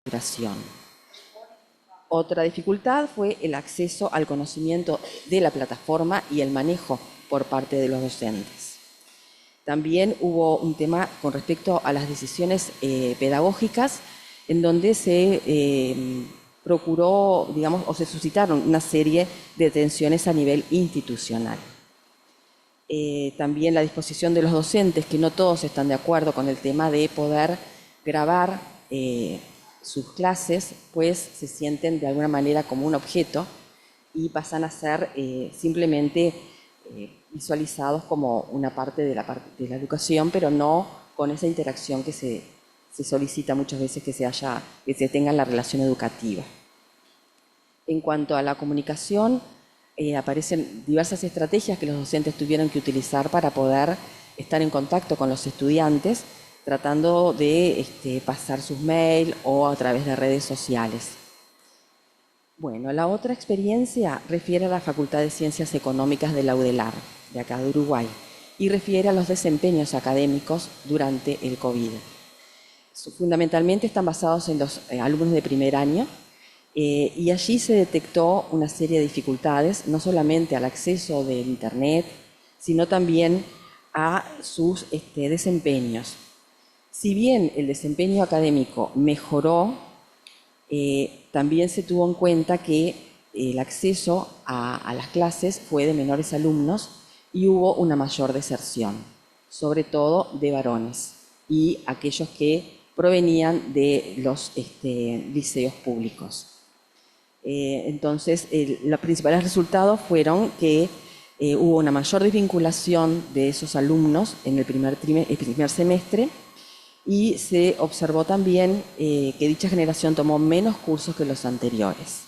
duración. Otra dificultad fue el acceso al conocimiento de la plataforma y el manejo por parte de los docentes. También hubo un tema con respecto a las decisiones pedagógicas, en donde se procuró, digamos, o se suscitaron una serie de tensiones a nivel institucional. También la disposición de los docentes, que no todos están de acuerdo con el tema de poder grabar sus clases, pues se sienten de alguna manera como un objeto y pasan a ser simplemente visualizados como una parte de la educación, pero no con esa interacción que se solicita muchas veces que se tenga en la relación educativa. En cuanto a la comunicación, aparecen diversas estrategias que los docentes tuvieron que utilizar para poder estar en contacto con los estudiantes, tratando de pasar sus mails o a través de redes sociales. Bueno, la otra experiencia refiere a la Facultad de Ciencias Económicas de la UDELAR, de acá de Uruguay, y refiere a los desempeños académicos durante el COVID. Fundamentalmente están basados en los alumnos de primer año, y allí se detectó una serie de dificultades, no solamente al acceso del Internet, sino también a sus desempeños. Si bien el desempeño académico mejoró, también se tuvo en cuenta que el acceso a las clases fue de menores alumnos y hubo una mayor deserción, sobre todo de varones y aquellos que provenían de los liceos públicos. Entonces, los principales resultados fueron que hubo una mayor desvinculación de esos alumnos en el primer semestre, y se observó también que dicha generación tomó menos cursos que los anteriores.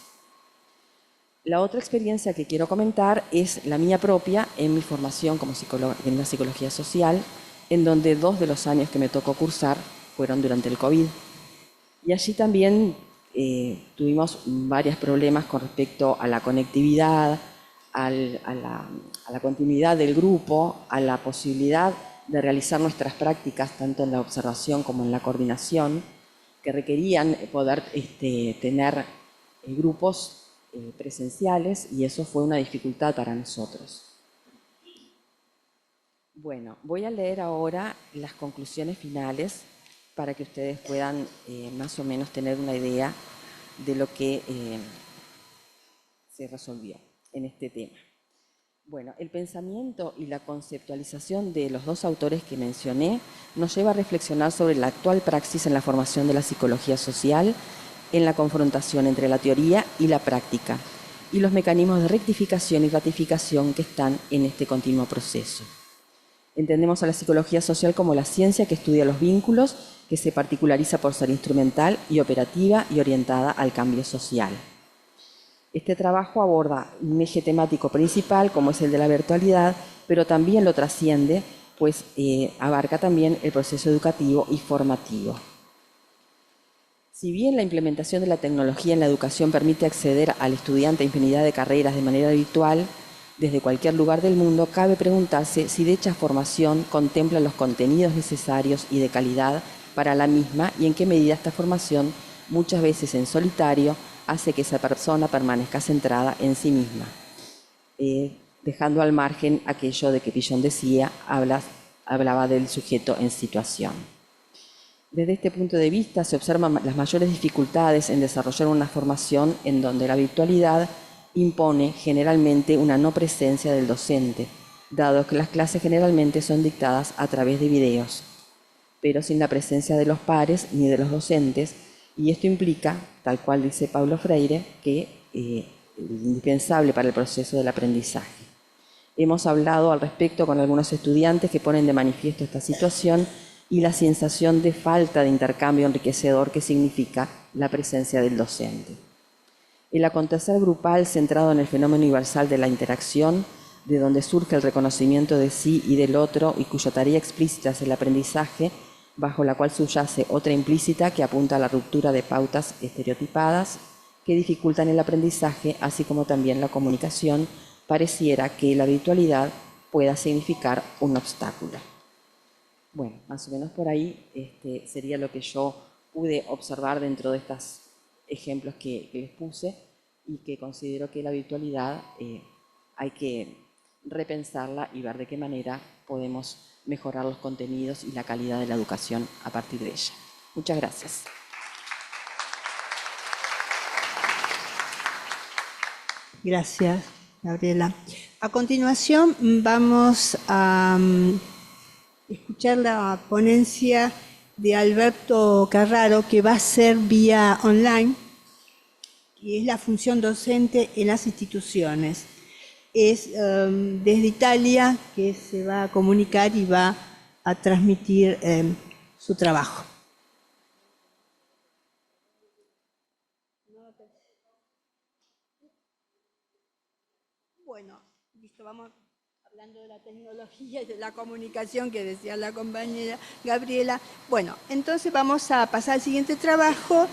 La otra experiencia que quiero comentar es la mía propia en mi formación como psicóloga en la psicología social, en donde 2 de los años que me tocó cursar fueron durante el COVID. Y allí también tuvimos varios problemas con respecto a la conectividad, a la continuidad del grupo, a la posibilidad de realizar nuestras prácticas tanto en la observación como en la coordinación, que requerían poder tener grupos presenciales, y eso fue una dificultad para nosotros. Bueno, voy a leer ahora las conclusiones finales para que ustedes puedan más o menos tener una idea de lo que se resolvió en este tema. Bueno, el pensamiento y la conceptualización de los 2 autores que mencioné nos lleva a reflexionar sobre la actual praxis en la formación de la psicología social, en la confrontación entre la teoría y la práctica, y los mecanismos de rectificación y ratificación que están en este continuo proceso. Entendemos a la psicología social como la ciencia que estudia los vínculos, que se particulariza por ser instrumental y operativa y orientada al cambio social. Este trabajo aborda un eje temático principal, como es el de la virtualidad, pero también lo trasciende, pues abarca también el proceso educativo y formativo. Si bien la implementación de la tecnología en la educación permite acceder al estudiante a infinidad de carreras de manera virtual, desde cualquier lugar del mundo, cabe preguntarse si dicha formación contempla los contenidos necesarios y de calidad para la misma y en qué medida esta formación, muchas veces en solitario, hace que esa persona permanezca centrada en sí misma, dejando al margen aquello de que Pillon decía, hablaba del sujeto en situación. Desde este punto de vista se observan las mayores dificultades en desarrollar una formación en donde la virtualidad impone generalmente una no presencia del docente, dado que las clases generalmente son dictadas a través de videos, pero sin la presencia de los pares ni de los docentes, y esto implica, tal cual dice Paulo Freire, que es indispensable para el proceso del aprendizaje. Hemos hablado al respecto con algunos estudiantes que ponen de manifiesto esta situación y la sensación de falta de intercambio enriquecedor que significa la presencia del docente. El acontecer grupal centrado en el fenómeno universal de la interacción, de donde surge el reconocimiento de sí y del otro y cuya tarea explícita es el aprendizaje, bajo la cual subyace otra implícita que apunta a la ruptura de pautas estereotipadas que dificultan el aprendizaje, así como también la comunicación, pareciera que la virtualidad pueda significar un obstáculo. Bueno, más o menos por ahí sería lo que yo pude observar dentro de estos ejemplos que les puse y que considero que la virtualidad hay que repensarla y ver de qué manera podemos mejorar los contenidos y la calidad de la educación a partir de ella. Muchas gracias. Gracias, Gabriela. A continuación vamos a escuchar la ponencia de Alberto Carraro, que va a ser vía online, y es la función docente en las instituciones. Es desde Italia que se va a comunicar y va a transmitir su trabajo. Bueno, listo, vamos hablando de la tecnología y de la comunicación que decía la compañera Gabriela. Bueno, entonces vamos a pasar al siguiente trabajo,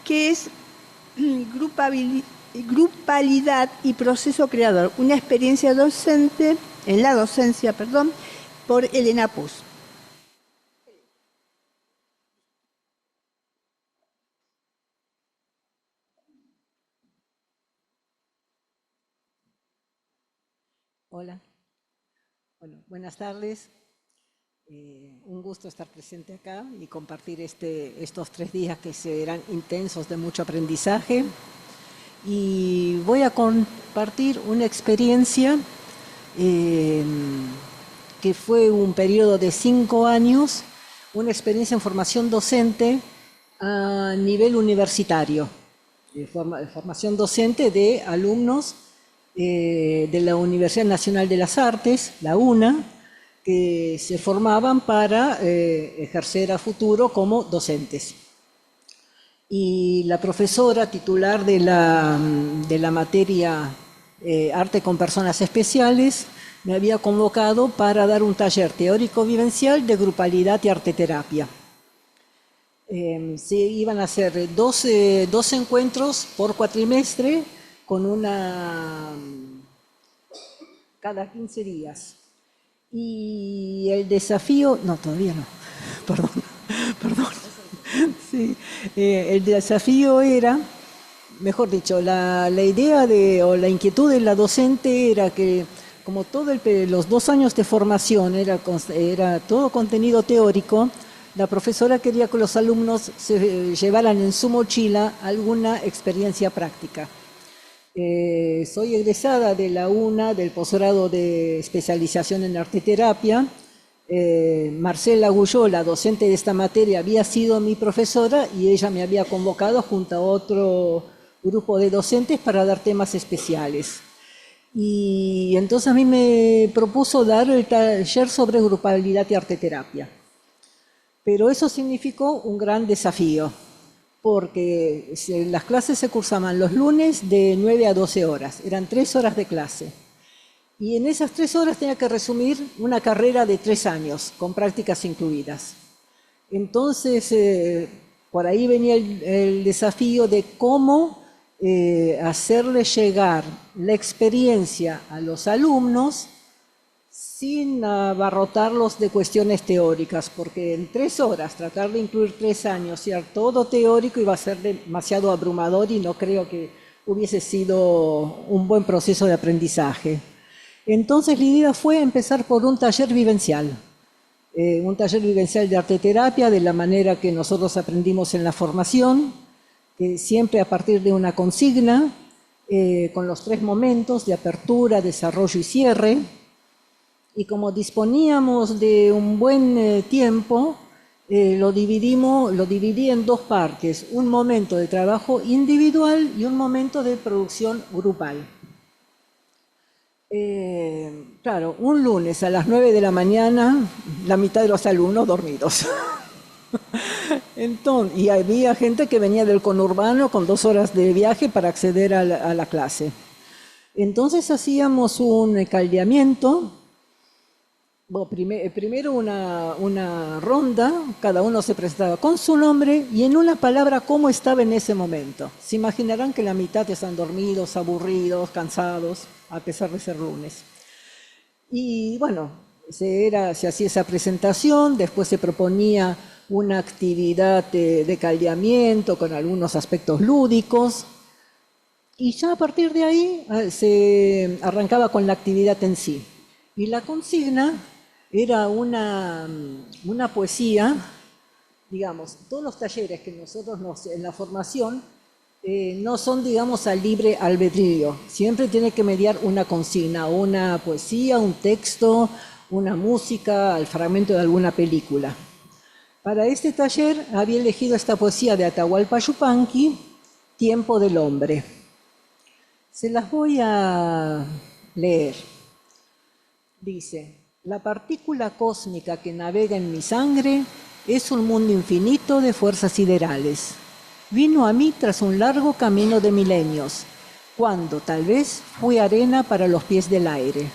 que es grupalidad y proceso creador, una experiencia docente, en la docencia, perdón, por Elena Puz. Hola, bueno, buenas tardes. Un gusto estar presente acá y compartir estos 3 días que serán intensos de mucho aprendizaje. Y voy a compartir una experiencia que fue un periodo de 5 años, una experiencia en formación docente a nivel universitario, de formación docente de alumnos de la Universidad Nacional de las Artes, la UNA, que se formaban para ejercer a futuro como docentes. Y la profesora titular de la materia Arte con Personas Especiales me había convocado para dar un taller teórico-vivencial de grupalidad y arteterapia. Se iban a hacer 12 encuentros por cuatrimestre, con cada 15 días. Y el desafío, no, todavía no, perdón. Sí, el desafío era, mejor dicho, la idea o la inquietud de la docente era que, como los 2 años de formación era todo contenido teórico, la profesora quería que los alumnos se llevaran en su mochila alguna experiencia práctica. Soy egresada de la UNA, del posgrado de especialización en arteterapia. Marcela Guyó, la docente de esta materia, había sido mi profesora y ella me había convocado junto a otro grupo de docentes para dar temas especiales. Y entonces a mí me propuso dar el taller sobre grupalidad y arteterapia. Pero eso significó un gran desafío, porque las clases se cursaban los lunes de 9 a 12 horas, eran 3 horas de clase. Y en esas 3 horas tenía que resumir una carrera de 3 años, con prácticas incluidas. Entonces, por ahí venía el desafío de cómo hacerle llegar la experiencia a los alumnos sin abarrotarlos de cuestiones teóricas, porque en 3 horas tratar de incluir 3 años y todo teórico iba a ser demasiado abrumador y no creo que hubiese sido un buen proceso de aprendizaje. Entonces la idea fue empezar por un taller vivencial de arteterapia, de la manera que nosotros aprendimos en la formación, que siempre a partir de una consigna, con los 3 momentos de apertura, desarrollo y cierre. Y como disponíamos de un buen tiempo, lo dividí en 2 partes, un momento de trabajo individual y un momento de producción grupal. Claro, un lunes a las 9 de la mañana, la mitad de los alumnos dormidos. Entonces, y había gente que venía del conurbano con 2 horas de viaje para acceder a la clase. Entonces hacíamos un caldeamiento. Bueno, primero una ronda, cada uno se presentaba con su nombre y en una palabra cómo estaba en ese momento. Se imaginarán que la mitad están dormidos, aburridos, cansados, a pesar de ser lunes. Y bueno, se hacía esa presentación, después se proponía una actividad de caldeamiento con algunos aspectos lúdicos. Y ya a partir de ahí se arrancaba con la actividad en sí. Y la consigna era una poesía, digamos, todos los talleres que nosotros en la formación no son, digamos, a libre albedrío. Siempre tiene que mediar una consigna, una poesía, un texto, una música, el fragmento de alguna película. Para este taller había elegido esta poesía de Atahualpa Yupanqui, Tiempo del Hombre. Se las voy a leer. Dice: la partícula cósmica que navega en mi sangre es un mundo infinito de fuerzas siderales. Vino a mí tras un largo camino de milenios, cuando tal vez fui arena para los pies del aire.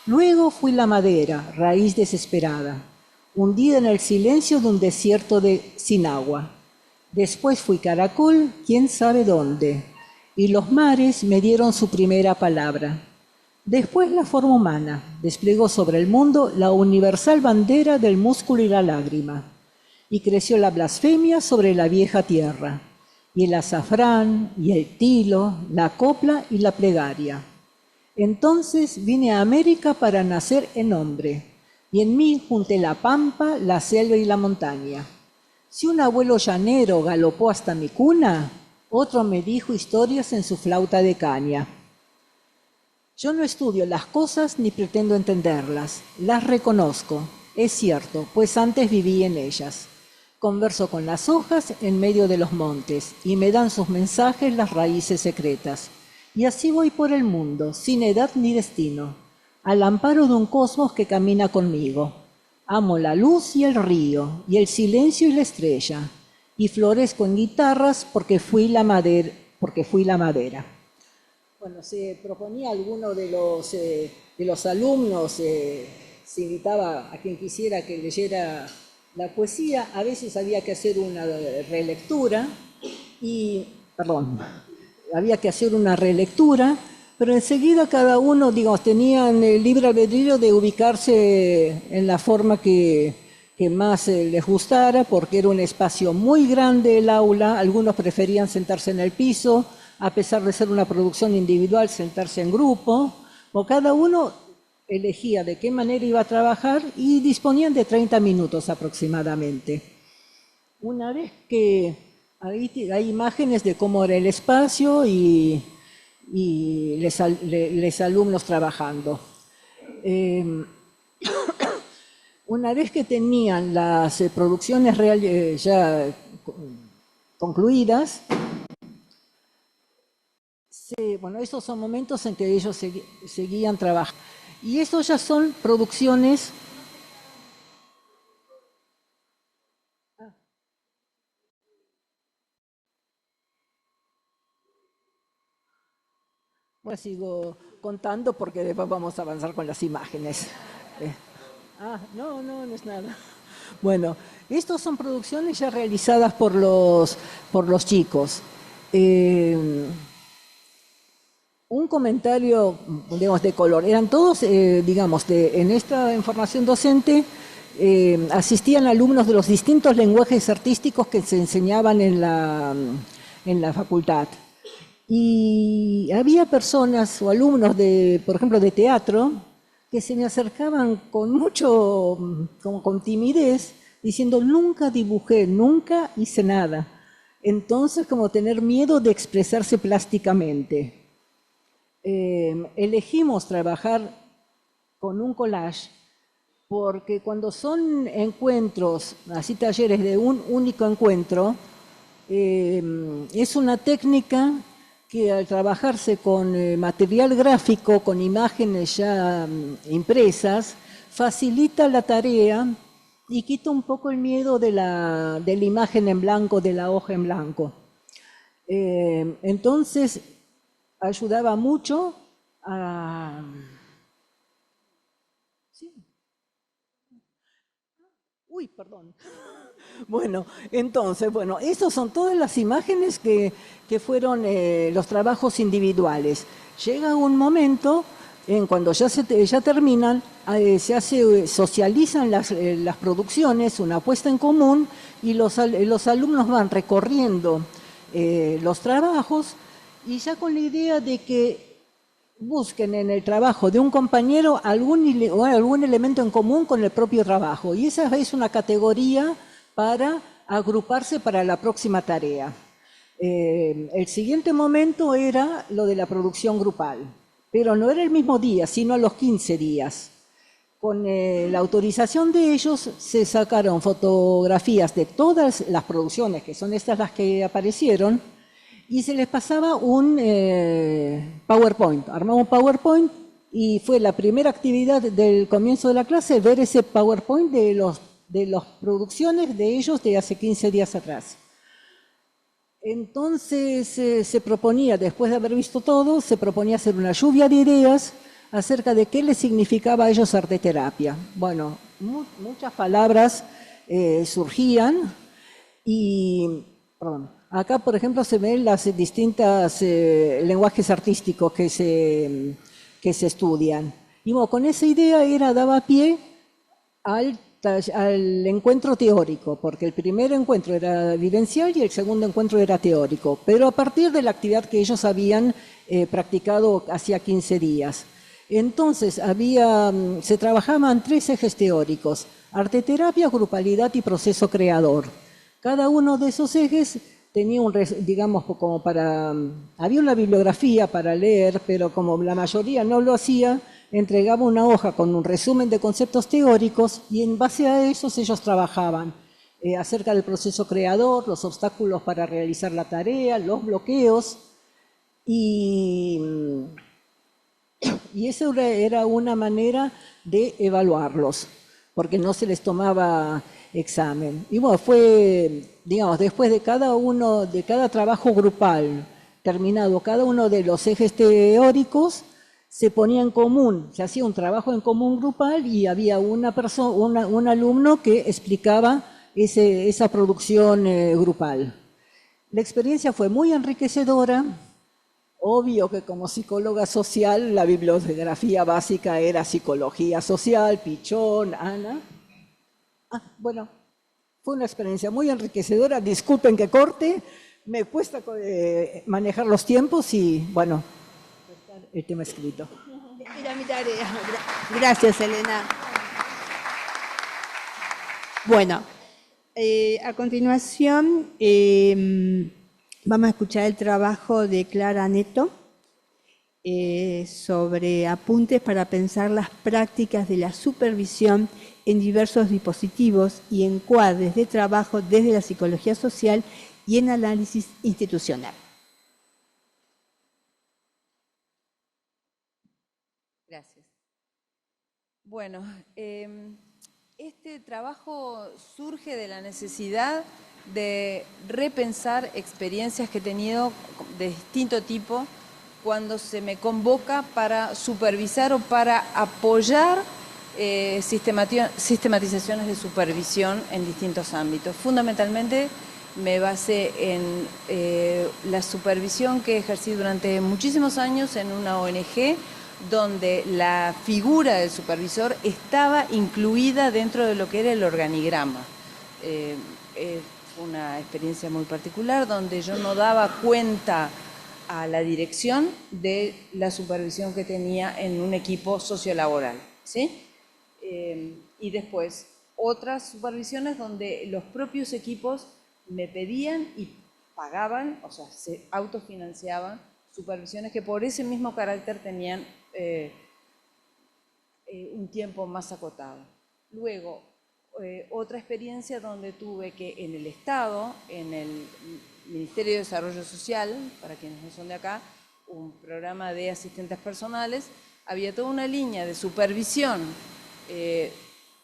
Luego fui la madera, raíz desesperada, hundida en el silencio de un desierto sin agua. Después fui caracol, quién sabe dónde, y los mares me dieron su primera palabra. Después la forma humana desplegó sobre el mundo la universal bandera del músculo y la lágrima, y creció la blasfemia sobre la vieja tierra, y el azafrán, y el tilo, la copla y la plegaria. Entonces vine a América para nacer en hombre, y en mí junté la pampa, la selva y la montaña. Si un abuelo llanero galopó hasta mi cuna, otro me dijo historias en su flauta de caña. Yo no estudio las cosas ni pretendo entenderlas, las reconozco, es cierto, pues antes viví en ellas. Converso con las hojas en medio de los montes y me dan sus mensajes las raíces secretas. Y así voy por el mundo, sin edad ni destino, al amparo de un cosmos que camina conmigo. Amo la luz y el río, y el silencio y la estrella, y florezco en guitarras porque fui la madera. Bueno, se proponía a alguno de los alumnos, se invitaba a quien quisiera que leyera la poesía, a veces había que hacer una relectura, pero enseguida cada uno, digamos, tenían el libre albedrío de ubicarse en la forma que más les gustara, porque era un espacio muy grande el aula, algunos preferían sentarse en el piso, a pesar de ser una producción individual, sentarse en grupo, o cada uno elegía de qué manera iba a trabajar y disponían de 30 minutos aproximadamente. Una vez que hay imágenes de cómo era el espacio y los alumnos trabajando. Una vez que tenían las producciones ya concluidas, bueno, esos son momentos en que ellos seguían trabajando. Y estos ya son producciones. Bueno, sigo contando porque después vamos a avanzar con las imágenes. No es nada. Bueno, estas son producciones ya realizadas por los chicos. Un comentario, digamos, de color. Eran todos, digamos, en esta formación docente asistían alumnos de los distintos lenguajes artísticos que se enseñaban en la facultad. Y había personas o alumnos, por ejemplo, de teatro, que se me acercaban con timidez, diciendo, nunca dibujé, nunca hice nada. Entonces, como tener miedo de expresarse plásticamente. Elegimos trabajar con un collage porque cuando son encuentros, así talleres de un único encuentro, es una técnica que al trabajarse con material gráfico, con imágenes ya impresas, facilita la tarea y quita un poco el miedo de la imagen en blanco, de la hoja en blanco. Entonces, ayudaba mucho a... ¿Sí? Uy, perdón. Bueno, entonces, esas son todas las imágenes que fueron los trabajos individuales. Llega un momento cuando ya terminan, socializan las producciones, una puesta en común, y los alumnos van recorriendo los trabajos, y ya con la idea de que busquen en el trabajo de un compañero algún elemento en común con el propio trabajo. Y esa es una categoría para agruparse para la próxima tarea. El siguiente momento era lo de la producción grupal, pero no era el mismo día, sino a los 15 días. Con la autorización de ellos se sacaron fotografías de todas las producciones, que son estas las que aparecieron, y se les pasaba un PowerPoint. Armaba un PowerPoint y fue la primera actividad del comienzo de la clase ver ese PowerPoint de las producciones de ellos de hace 15 días atrás. Entonces se proponía, después de haber visto todo, se proponía hacer una lluvia de ideas acerca de qué les significaba a ellos arteterapia. Bueno, muchas palabras surgían y, perdón, acá por ejemplo se ven las distintas lenguajes artísticos que se estudian. Y bueno, con esa idea daba pie al encuentro teórico, porque el primer encuentro era vivencial y el segundo encuentro era teórico, pero a partir de la actividad que ellos habían practicado hacía 15 días. Entonces se trabajaban 3 ejes teóricos: arteterapia, grupalidad y proceso creador. Cada uno de esos ejes tenía digamos, como había una bibliografía para leer, pero como la mayoría no lo hacía, entregaba una hoja con un resumen de conceptos teóricos y en base a esos ellos trabajaban acerca del proceso creador, los obstáculos para realizar la tarea, los bloqueos, y eso era una manera de evaluarlos, porque no se les tomaba examen. Y bueno, fue, digamos, después de cada trabajo grupal terminado, cada uno de los ejes teóricos, se ponía en común, se hacía un trabajo en común grupal y había un alumno que explicaba esa producción grupal. La experiencia fue muy enriquecedora. Obvio que como psicóloga social, la bibliografía básica era psicología social, Pichón, Ana. Bueno, fue una experiencia muy enriquecedora. Disculpen que corte, me cuesta manejar los tiempos y, bueno, el tema escrito. Era mi tarea. Gracias, Elena. Bueno, a continuación vamos a escuchar el trabajo de Clara Neto sobre apuntes para pensar las prácticas de la supervisión en diversos dispositivos y encuadres de trabajo desde la psicología social y en análisis institucional. Gracias. Bueno, este trabajo surge de la necesidad de repensar experiencias que he tenido de distinto tipo cuando se me convoca para supervisar o para apoyar sistematizaciones de supervisión en distintos ámbitos. Fundamentalmente me basé en la supervisión que ejercí durante muchísimos años en una ONG donde la figura del supervisor estaba incluida dentro de lo que era el organigrama. Fue una experiencia muy particular donde yo no daba cuenta a la dirección de la supervisión que tenía en un equipo sociolaboral, ¿sí? Y después otras supervisiones donde los propios equipos me pedían y pagaban, o sea, se autofinanciaban supervisiones que por ese mismo carácter tenían un tiempo más acotado. Luego, otra experiencia donde tuve que en el Estado, en el Ministerio de Desarrollo Social, para quienes no son de acá, un programa de asistentes personales, había toda una línea de supervisión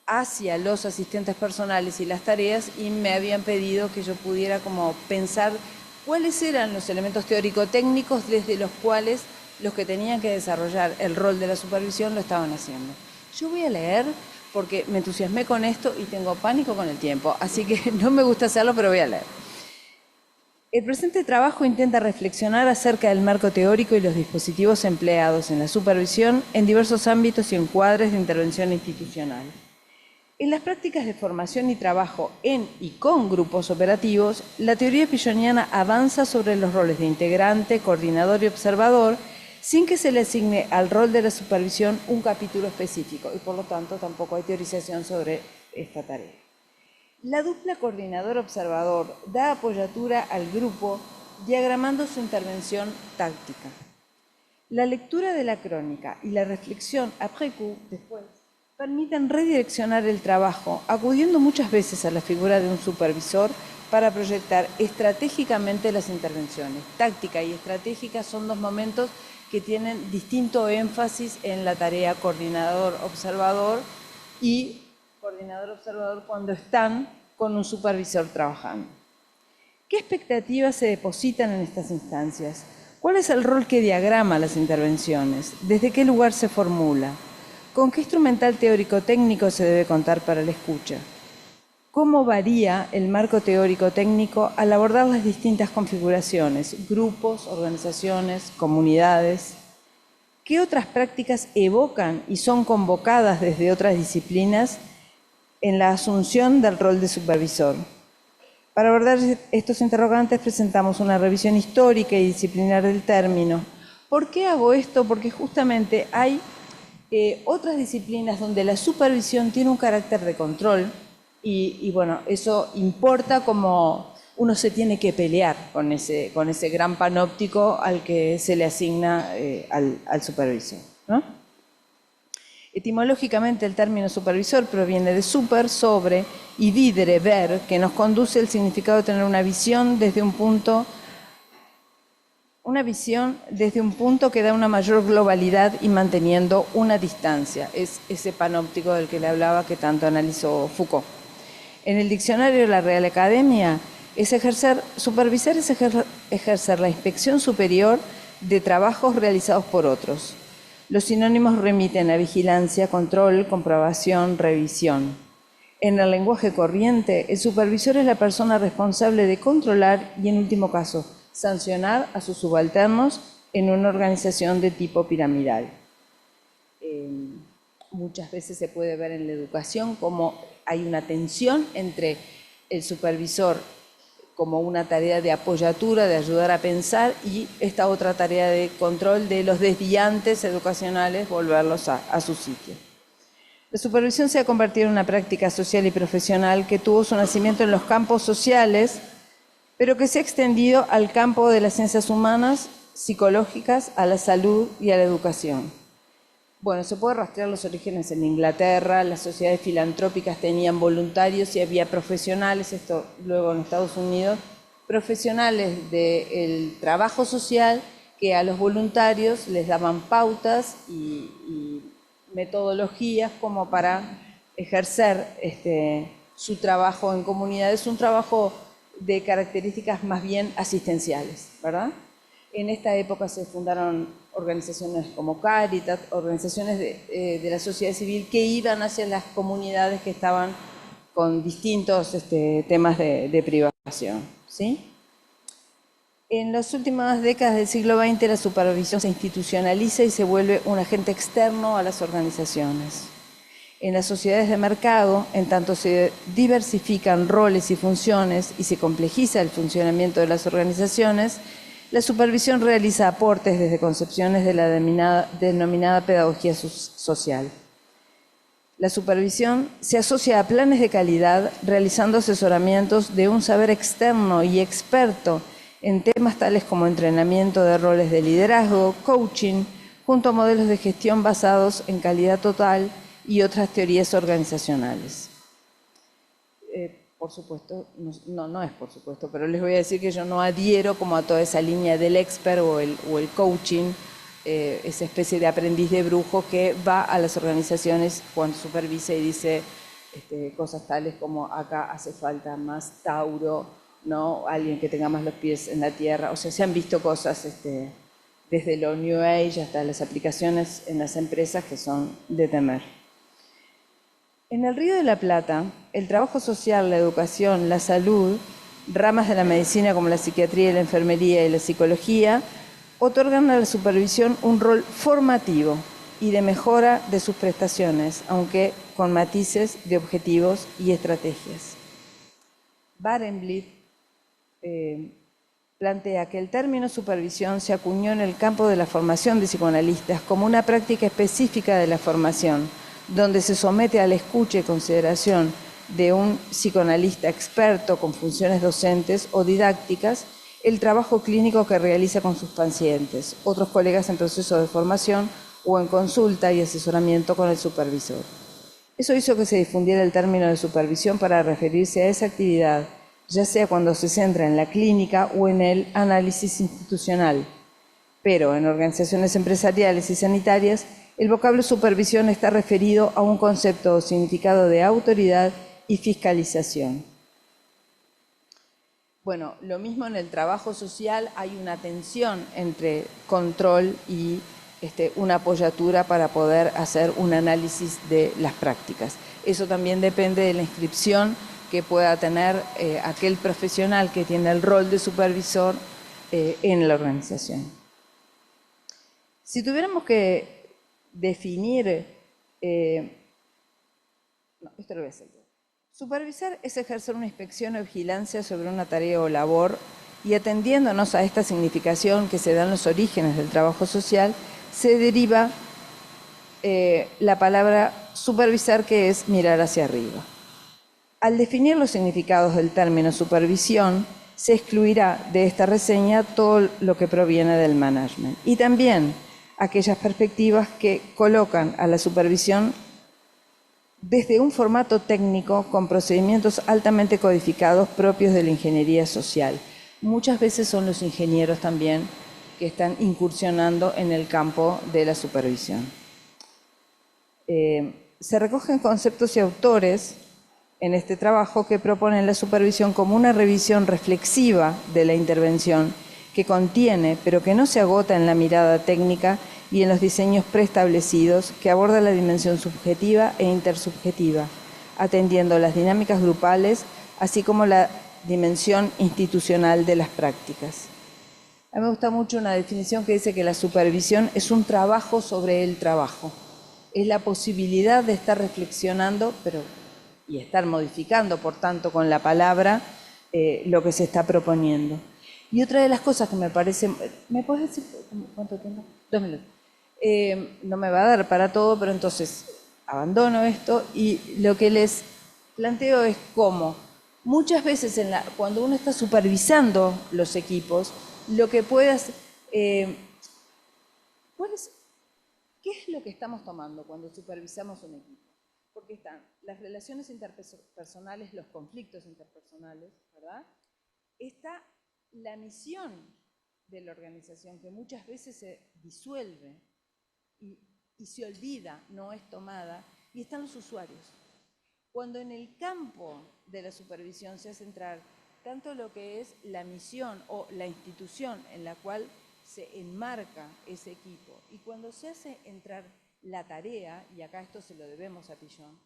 hacia los asistentes personales y las tareas, y me habían pedido que yo pudiera como pensar cuáles eran los elementos teórico-técnicos desde los cuales los que tenían que desarrollar el rol de la supervisión lo estaban haciendo. Yo voy a leer porque me entusiasmé con esto y tengo pánico con el tiempo, así que no me gusta hacerlo, pero voy a leer. El presente trabajo intenta reflexionar acerca del marco teórico y los dispositivos empleados en la supervisión en diversos ámbitos y encuadres de intervención institucional. En las prácticas de formación y trabajo en y con grupos operativos, la teoría pilloniana avanza sobre los roles de integrante, coordinador y observador, sin que se le asigne al rol de la supervisión un capítulo específico, y por lo tanto tampoco hay teorización sobre esta tarea. La dupla coordinador-observador da apoyatura al grupo diagramando su intervención táctica. La lectura de la crónica y la reflexión après coup, después, permiten redireccionar el trabajo, acudiendo muchas veces a la figura de un supervisor para proyectar estratégicamente las intervenciones. Táctica y estratégica son dos momentos que tienen distinto énfasis en la tarea coordinador-observador y coordinador-observador cuando están con un supervisor trabajando. ¿Qué expectativas se depositan en estas instancias? ¿Cuál es el rol que diagrama las intervenciones? ¿Desde qué lugar se formula? ¿Con qué instrumental teórico-técnico se debe contar para la escucha? ¿Cómo varía el marco teórico-técnico al abordar las distintas configuraciones, grupos, organizaciones, comunidades? ¿Qué otras prácticas evocan y son convocadas desde otras disciplinas en la asunción del rol de supervisor? Para abordar estos interrogantes presentamos una revisión histórica y disciplinar del término. ¿Por qué hago esto? Porque justamente hay otras disciplinas donde la supervisión tiene un carácter de control y bueno, eso importa como uno se tiene que pelear con ese gran panóptico al que se le asigna al supervisor, ¿no? Etimológicamente el término supervisor proviene de super, sobre, y videre, ver, que nos conduce al significado de tener una visión desde un punto que da una mayor globalidad y manteniendo una distancia. Es ese panóptico del que le hablaba que tanto analizó Foucault. En el diccionario de la Real Academia, supervisar es ejercer la inspección superior de trabajos realizados por otros. Los sinónimos remiten a vigilancia, control, comprobación, revisión. En el lenguaje corriente, el supervisor es la persona responsable de controlar y, en último caso, sancionar a sus subalternos en una organización de tipo piramidal. Muchas veces se puede ver en la educación cómo hay una tensión entre el supervisor como una tarea de apoyatura, de ayudar a pensar, y esta otra tarea de control de los desviantes educacionales, volverlos a su sitio. La supervisión se ha convertido en una práctica social y profesional que tuvo su nacimiento en los campos sociales, pero que se ha extendido al campo de las ciencias humanas, psicológicas, a la salud y a la educación. Bueno, se puede rastrear los orígenes en Inglaterra, las sociedades filantrópicas tenían voluntarios y había profesionales, esto luego en Estados Unidos, profesionales del trabajo social que a los voluntarios les daban pautas y metodologías como para ejercer su trabajo en comunidades, un trabajo de características más bien asistenciales, ¿verdad? En esta época se fundaron organizaciones como Caritas, organizaciones de la sociedad civil que iban hacia las comunidades que estaban con distintos temas de privación, ¿sí? En las últimas décadas del siglo XX la supervisión se institucionaliza y se vuelve un agente externo a las organizaciones. En las sociedades de mercado, en tanto se diversifican roles y funciones y se complejiza el funcionamiento de las organizaciones, la supervisión realiza aportes desde concepciones de la denominada pedagogía social. La supervisión se asocia a planes de calidad, realizando asesoramientos de un saber externo y experto en temas tales como entrenamiento de roles de liderazgo, coaching, junto a modelos de gestión basados en calidad total y otras teorías organizacionales. Por supuesto, no es por supuesto, pero les voy a decir que yo no adhiero como a toda esa línea del expert o el coaching, esa especie de aprendiz de brujo que va a las organizaciones cuando supervisa y dice cosas tales como acá hace falta más Tauro, ¿no? Alguien que tenga más los pies en la tierra. O sea, se han visto cosas desde lo New Age hasta las aplicaciones en las empresas que son de temer. En el Río de la Plata, el trabajo social, la educación, la salud ramas de la medicina como la psiquiatría, la enfermería y la psicología, otorgan a la supervisión un rol formativo y de mejora de sus prestaciones, aunque con matices de objetivos y estrategias. Barenblit plantea que el término supervisión se acuñó en el campo de la formación de psicoanalistas como una práctica específica de la formación, donde se somete a la escucha y consideración de un psicoanalista experto con funciones docentes o didácticas el trabajo clínico que realiza con sus pacientes, otros colegas en proceso de formación o en consulta y asesoramiento con el supervisor. Eso hizo que se difundiera el término de supervisión para referirse a esa actividad, ya sea cuando se centra en la clínica o en el análisis institucional. Pero en organizaciones empresariales y sanitarias, el vocablo supervisión está referido a un concepto o significado de autoridad y fiscalización. Bueno, lo mismo en el trabajo social, hay una tensión entre control y una apoyatura para poder hacer un análisis de las prácticas. Eso también depende de la inscripción que pueda tener aquel profesional que tiene el rol de supervisor en la organización. Si tuviéramos que definir, no, esto lo voy a hacer yo. Supervisar es ejercer una inspección o vigilancia sobre una tarea o labor y atendiéndonos a esta significación que se da en los orígenes del trabajo social, se deriva la palabra supervisar, que es mirar hacia arriba. Al definir los significados del término supervisión, se excluirá de esta reseña todo lo que proviene del management y también aquellas perspectivas que colocan a la supervisión desde un formato técnico con procedimientos altamente codificados propios de la ingeniería social. Muchas veces son los ingenieros también que están incursionando en el campo de la supervisión. Se recogen conceptos y autores en este trabajo que proponen la supervisión como una revisión reflexiva de la intervención que contiene, pero que no se agota en la mirada técnica y en los diseños preestablecidos, que aborda la dimensión subjetiva e intersubjetiva, atendiendo las dinámicas grupales, así como la dimensión institucional de las prácticas. A mí me gusta mucho una definición que dice que la supervisión es un trabajo sobre el trabajo. Es la posibilidad de estar reflexionando, y estar modificando, por tanto, con la palabra, lo que se está proponiendo. Y otra de las cosas que me parece... ¿Me puedes decir cuánto tiempo? 2 minutos. No me va a dar para todo, pero entonces abandono esto y lo que les planteo es cómo muchas veces cuando uno está supervisando los equipos, lo que puedas... ¿qué es lo que estamos tomando cuando supervisamos un equipo? Porque están las relaciones interpersonales, los conflictos interpersonales, ¿verdad? Está la misión de la organización, que muchas veces se disuelve y se olvida, no es tomada, y están los usuarios. Cuando en el campo de la supervisión se hace entrar tanto lo que es la misión o la institución en la cual se enmarca ese equipo, y cuando se hace entrar la tarea, y acá esto se lo debemos a Pillon,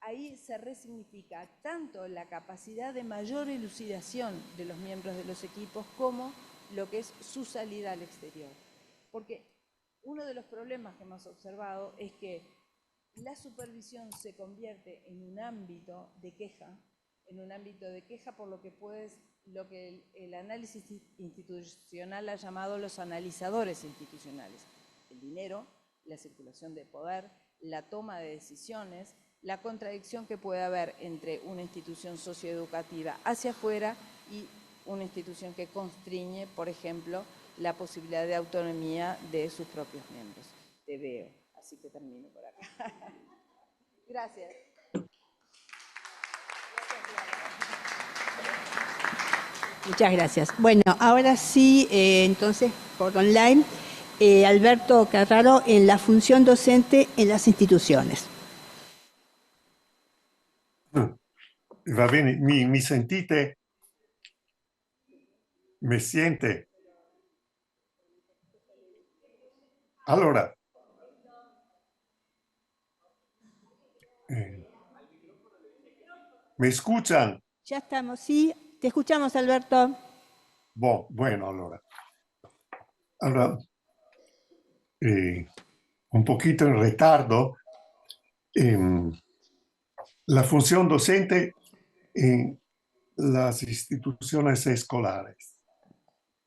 ahí se resignifica tanto la capacidad de mayor elucidación de los miembros de los equipos como lo que es su salida al exterior. Porque uno de los problemas que hemos observado es que la supervisión se convierte en un ámbito de queja, por lo que el análisis institucional ha llamado los analizadores institucionales. El dinero, la circulación de poder, la toma de decisiones, la contradicción que puede haber entre una institución socioeducativa hacia afuera y una institución que constriñe, por ejemplo, la posibilidad de autonomía de sus propios miembros. Te veo, así que termino por acá. Gracias. Muchas gracias. Bueno, ahora sí, entonces, por online, Alberto Carraro, en la función docente en las instituciones. Va bene, mi sentite? Mi siente? Allora, ¿me escuchan? Ya estamos, sí. te escuchamos, Alberto. Bueno, allora, un poquito en retardo, la función docente en las instituciones escolares.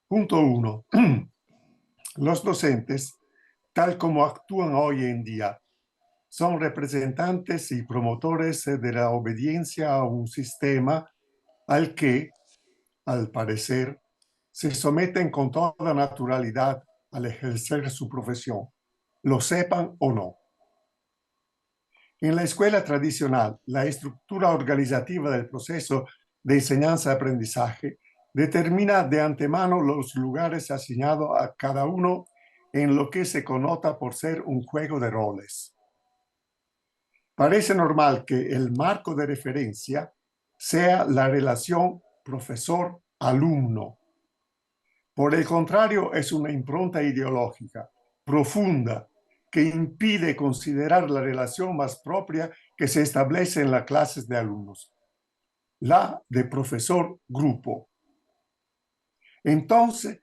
Punto 1. Los docentes, tal como actúan hoy en día, son representantes y promotores de la obediencia a un sistema al que, al parecer, se someten con toda naturalidad al ejercer su profesión, lo sepan o no. En la escuela tradicional, la estructura organizativa del proceso de enseñanza-aprendizaje determina de antemano los lugares asignados a cada uno en lo que se connota por ser un juego de roles. Parece normal que el marco de referencia sea la relación profesor-alumno. Por el contrario, es una impronta ideológica profunda que impide considerar la relación más propia que se establece en las clases de alumnos, la de profesor-grupo. Entonces,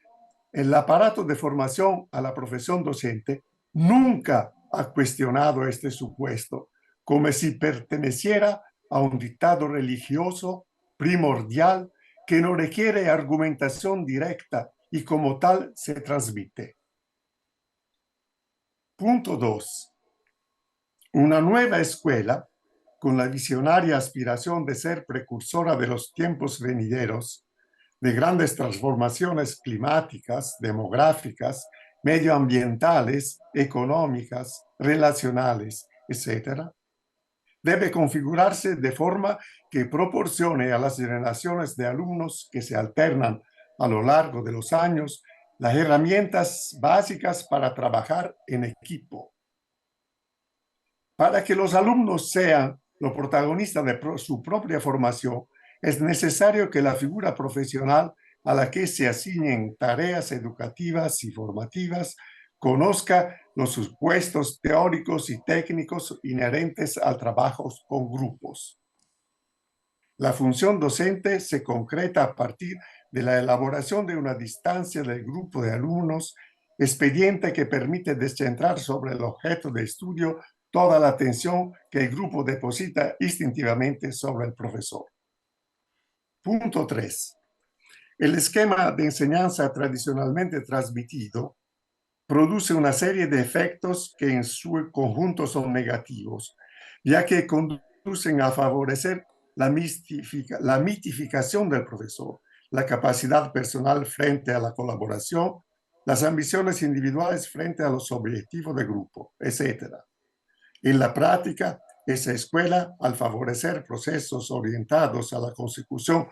el aparato de formación a la profesión docente nunca ha cuestionado este supuesto, como si perteneciera a un dictado religioso primordial que no requiere argumentación directa y como tal se transmite. Punto 2. Una nueva escuela, con la visionaria aspiración de ser precursora de los tiempos venideros, de grandes transformaciones climáticas, demográficas, medioambientales, económicas, relacionales, etc., debe configurarse de forma que proporcione a las generaciones de alumnos que se alternan a lo largo de los años las herramientas básicas para trabajar en equipo. Para que los alumnos sean los protagonistas de su propia formación, es necesario que la figura profesional a la que se asignen tareas educativas y formativas conozca los supuestos teóricos y técnicos inherentes al trabajo con grupos. La función docente se concreta a partir de la elaboración de una distancia del grupo de alumnos, expediente que permite descentrar sobre el objeto de estudio toda la atención que el grupo deposita instintivamente sobre el profesor. Punto 3. El esquema de enseñanza tradicionalmente transmitido produce una serie de efectos que en su conjunto son negativos, ya que conducen a favorecer la mitificación del profesor, la capacidad personal frente a la colaboración, las ambiciones individuales frente a los objetivos de grupo, etc. En la práctica, esa escuela, al favorecer procesos orientados a la consecución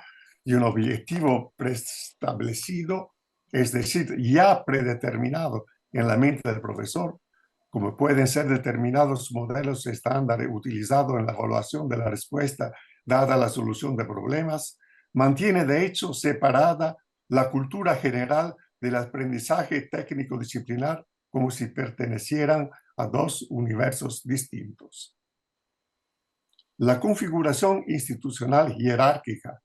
de un objetivo preestablecido, es decir, ya predeterminado en la mente del profesor, como pueden ser determinados modelos estándares utilizados en la evaluación de la respuesta dada la solución de problemas, mantiene de hecho separada la cultura general del aprendizaje técnico-disciplinar como si pertenecieran a dos universos distintos. La configuración institucional jerárquica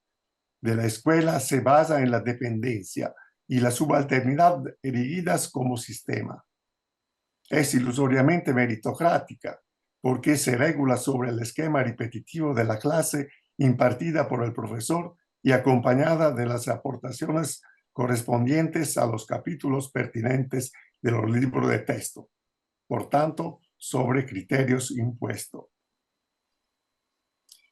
de la escuela se basa en la dependencia y la subalternidad erigidas como sistema. Es ilusoriamente meritocrática porque se regula sobre el esquema repetitivo de la clase impartida por el profesor y acompañada de las aportaciones correspondientes a los capítulos pertinentes de los libros de texto. Por tanto, sobre criterios impuestos.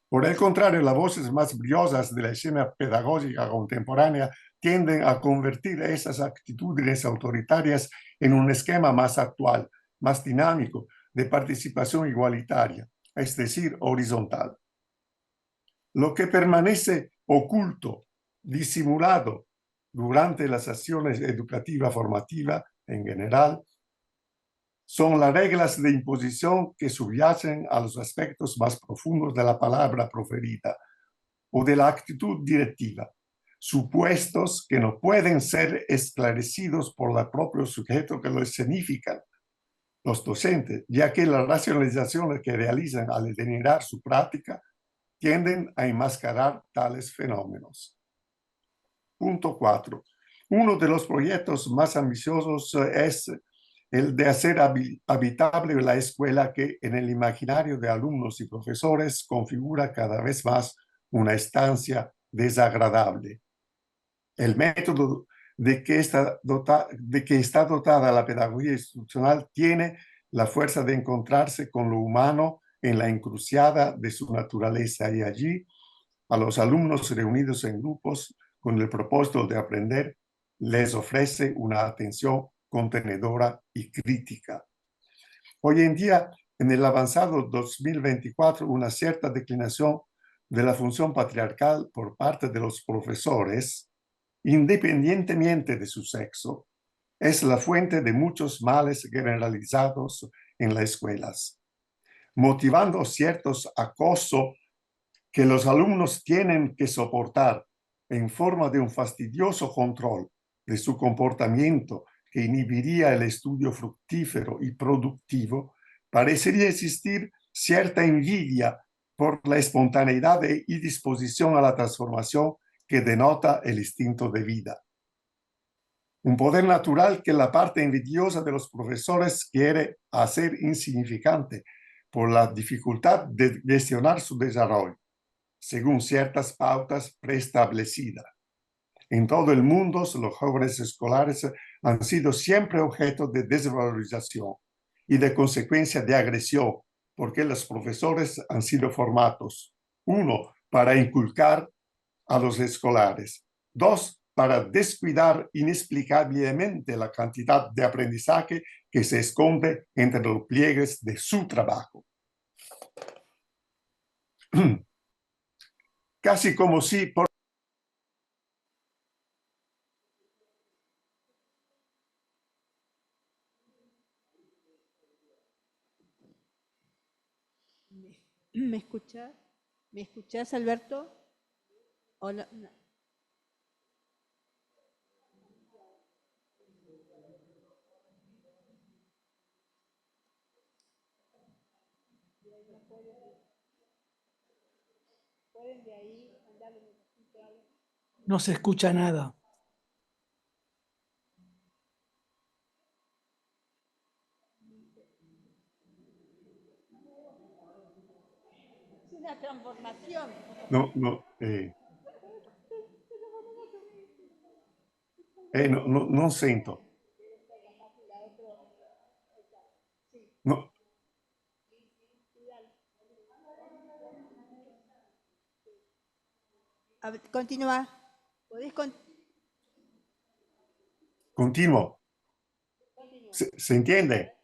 Por el contrario, las voces más brillosas de la escena pedagógica contemporánea tienden a convertir esas actitudes autoritarias en un esquema más actual, más dinámico, de participación igualitaria, es decir, horizontal. Lo que permanece oculto, disimulado durante las acciones educativas formativas en general, son las reglas de imposición que subyacen a los aspectos más profundos de la palabra proferida o de la actitud directiva, supuestos que no pueden ser esclarecidos por el propio sujeto que lo escenifican, los docentes, ya que las racionalizaciones que realizan al delinear su práctica tienden a enmascarar tales fenómenos. Punto 4. Uno de los proyectos más ambiciosos es el de hacer habitable la escuela, que en el imaginario de alumnos y profesores configura cada vez más una estancia desagradable. El método de que está dotada la pedagogía instruccional tiene la fuerza de encontrarse con lo humano en la encrucijada de su naturaleza, y allí a los alumnos reunidos en grupos con el propósito de aprender les ofrece una atención contenedora y crítica. Hoy en día, en el avanzado 2024, una cierta declinación de la función patriarcal por parte de los profesores, independientemente de su sexo, es la fuente de muchos males generalizados en las escuelas, motivando ciertos acosos que los alumnos tienen que soportar en forma de un fastidioso control de su comportamiento que inhibiría el estudio fructífero y productivo. Parecería existir cierta envidia por la espontaneidad y disposición a la transformación que denota el instinto de vida. Un poder natural que la parte envidiosa de los profesores quiere hacer insignificante por la dificultad de gestionar su desarrollo, según ciertas pautas preestablecidas. En todo el mundo, los jóvenes escolares han sido siempre objeto de desvalorización y de consecuencia de agresión, porque los profesores han sido formados, 1, para inculcar a los escolares, 2, para descuidar inexplicablemente la cantidad de aprendizaje que se esconde entre los pliegues de su trabajo. Casi como si por ¿Me escuchás? ¿Me escuchás, Alberto? Hola. No. No se escucha nada. Es una transformación. no, non sento. No. Continúa. Continuo. ¿Se entiende?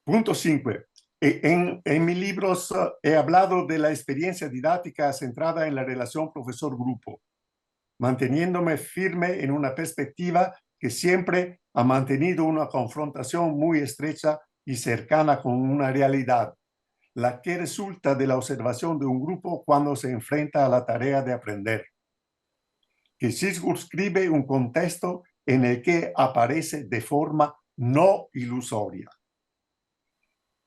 Punto 5. En mis libros he hablado de la experiencia didáctica centrada en la relación profesor-grupo, manteniéndome firme en una perspectiva que siempre ha mantenido una confrontación muy estrecha y cercana con una realidad, la que resulta de la observación de un grupo cuando se enfrenta a la tarea de aprender, que circunscribe un contexto en el que aparece de forma no ilusoria.